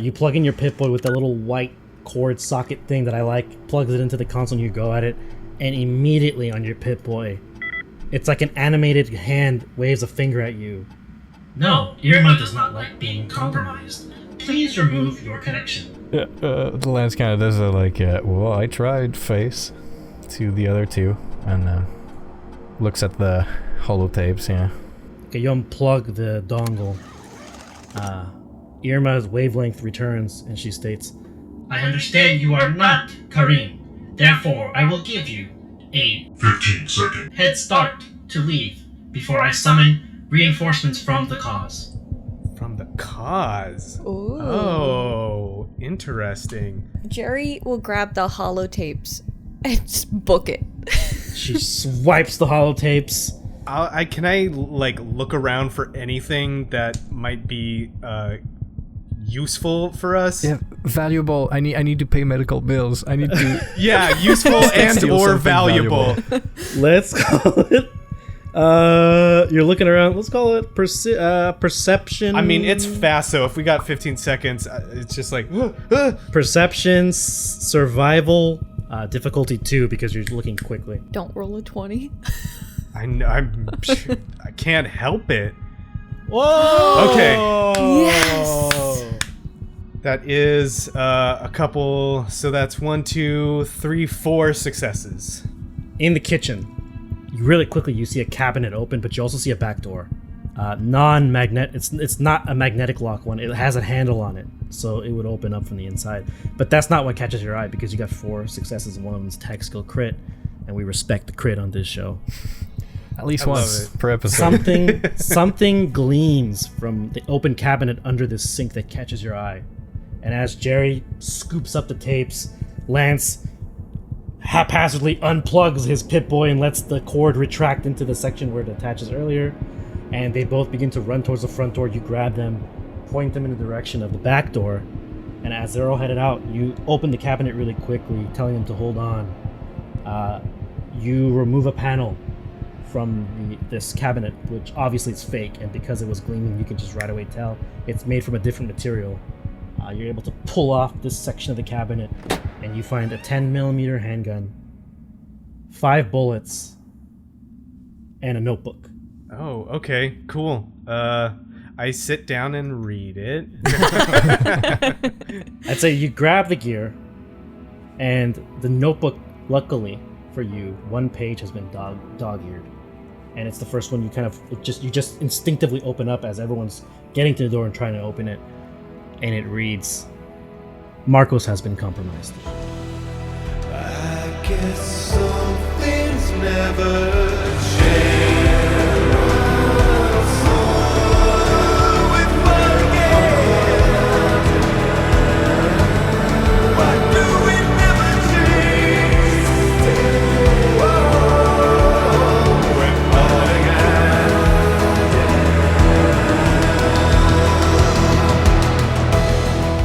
You plug in your Pip-Boy with the little white cord socket thing that I like, plugs it into the console, and you go at it, and immediately on your Pip-Boy, it's like an animated hand waves a finger at you. No, Irma does not like being compromised. Please remove your connection. The Lance kind of does a well, I tried face to the other 2, and looks at the holotapes, yeah. Okay, you unplug the dongle. Irma's wavelength returns, and she states, I understand you are not Karim. Therefore, I will give you a 15-second head start to leave before I summon reinforcements from the cause. From the cause. Ooh. Oh, interesting. Gerry will grab the holotapes and just book it. she swipes the holotapes. Can I like look around for anything that might be useful for us? Yeah, valuable. I need to pay medical bills. I need to. Yeah, useful and Steal or something valuable. Let's call it. You're looking around. Let's call it perception. I mean, it's fast, so if we got 15 seconds, it's just like perception, survival, difficulty 2 because you're looking quickly. Don't roll a 20. I can't help it. Whoa! Okay. Yes. That is a couple. So that's 1, 2, 3, 4 successes. In the kitchen, really quickly you see a cabinet open, but you also see a back door. Non-magnet. It's not a magnetic lock one. It has a handle on it, so it would open up from the inside. But that's not what catches your eye, because you got 4 successes and one of them's tech skill crit, and we respect the crit on this show. At least once per episode. Something gleams from the open cabinet under this sink that catches your eye. And as Gerry scoops up the tapes, Lance haphazardly unplugs his Pip-Boy and lets the cord retract into the section where it attaches earlier. And they both begin to run towards the front door. You grab them, point them in the direction of the back door. And as they're all headed out, you open the cabinet really quickly, telling them to hold on. You remove a panel from this cabinet, which obviously is fake, and because it was gleaming, you can just right away tell it's made from a different material. You're able to pull off this section of the cabinet, and you find a 10mm handgun, 5 bullets, and a notebook. Oh, okay, cool. I sit down and read it. I'd say you grab the gear, and the notebook, luckily for you, one page has been dog-eared. And it's the first one you just instinctively open up as everyone's getting to the door and trying to open it. And it reads, Marcos has been compromised. I guess some things never change.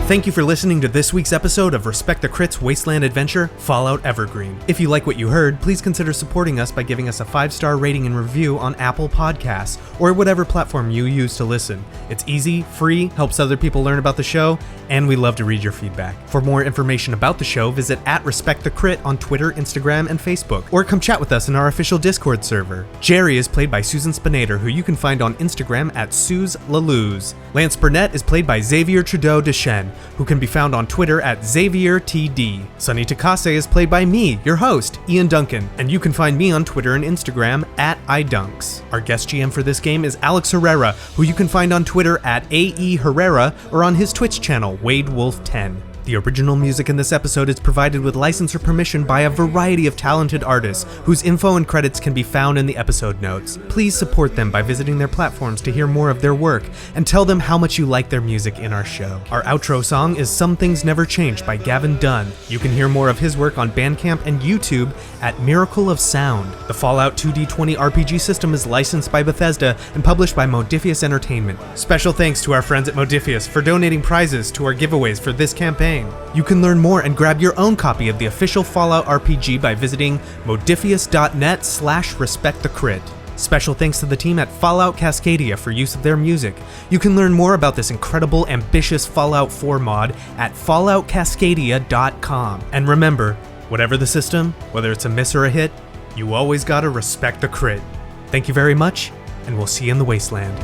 Thank you for listening to this week's episode of Respect the Crit's Wasteland Adventure, Fallout Evergreen. If you like what you heard, please consider supporting us by giving us a 5-star rating and review on Apple Podcasts, or whatever platform you use to listen. It's easy, free, helps other people learn about the show, and we love to read your feedback. For more information about the show, visit @RespectTheCrit on Twitter, Instagram, and Facebook, or come chat with us in our official Discord server. Gerry is played by Susan Spenader, who you can find on Instagram @SuzLalouz. Lance Burnett is played by Xavier Trudeau-Deschênes, who can be found on Twitter @XavierTD. Sunny Takase is played by me, your host, Ian Duncan, and you can find me on Twitter and Instagram @IDunks. Our guest GM for this game is Alex Herrera, who you can find on Twitter @AEHerrera or on his Twitch channel, WadeWolf10. The original music in this episode is provided with license or permission by a variety of talented artists whose info and credits can be found in the episode notes. Please support them by visiting their platforms to hear more of their work and tell them how much you like their music in our show. Our outro song is Some Things Never Change by Gavin Dunn. You can hear more of his work on Bandcamp and YouTube at Miracle of Sound. The Fallout 2D20 RPG system is licensed by Bethesda and published by Modiphius Entertainment. Special thanks to our friends at Modiphius for donating prizes to our giveaways for this campaign. You can learn more and grab your own copy of the official Fallout RPG by visiting modiphius.net/respectthecrit. Special thanks to the team at Fallout Cascadia for use of their music. You can learn more about this incredible, ambitious Fallout 4 mod at falloutcascadia.com. And remember, whatever the system, whether it's a miss or a hit, you always gotta respect the crit. Thank you very much, and we'll see you in the wasteland.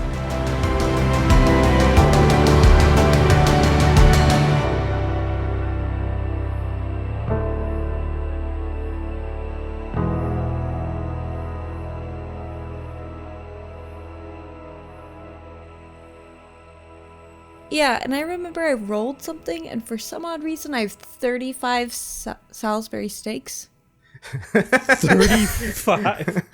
Yeah, and I remember I rolled something, and for some odd reason, I have 35 Salisbury steaks. 35.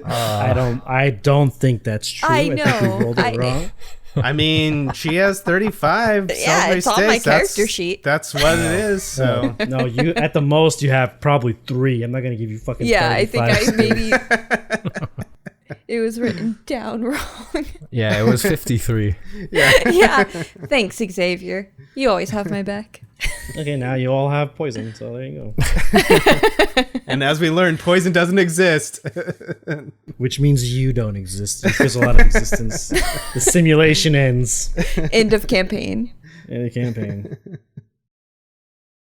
I don't think that's true. I know. I think we rolled it wrong. I mean, she has 35. Yeah, it's on my character sheet. That's what it is. So No, you at the most you have probably 3. I'm not gonna give you fucking. Yeah, 35. I think I maybe it was written down wrong. Yeah, it was 53. Yeah. Thanks, Xavier. You always have my back. Okay, now you all have poison, so there you go. And as we learned, poison doesn't exist. Which means you don't exist. You fizzle out of existence. The simulation ends. End of campaign. End of campaign.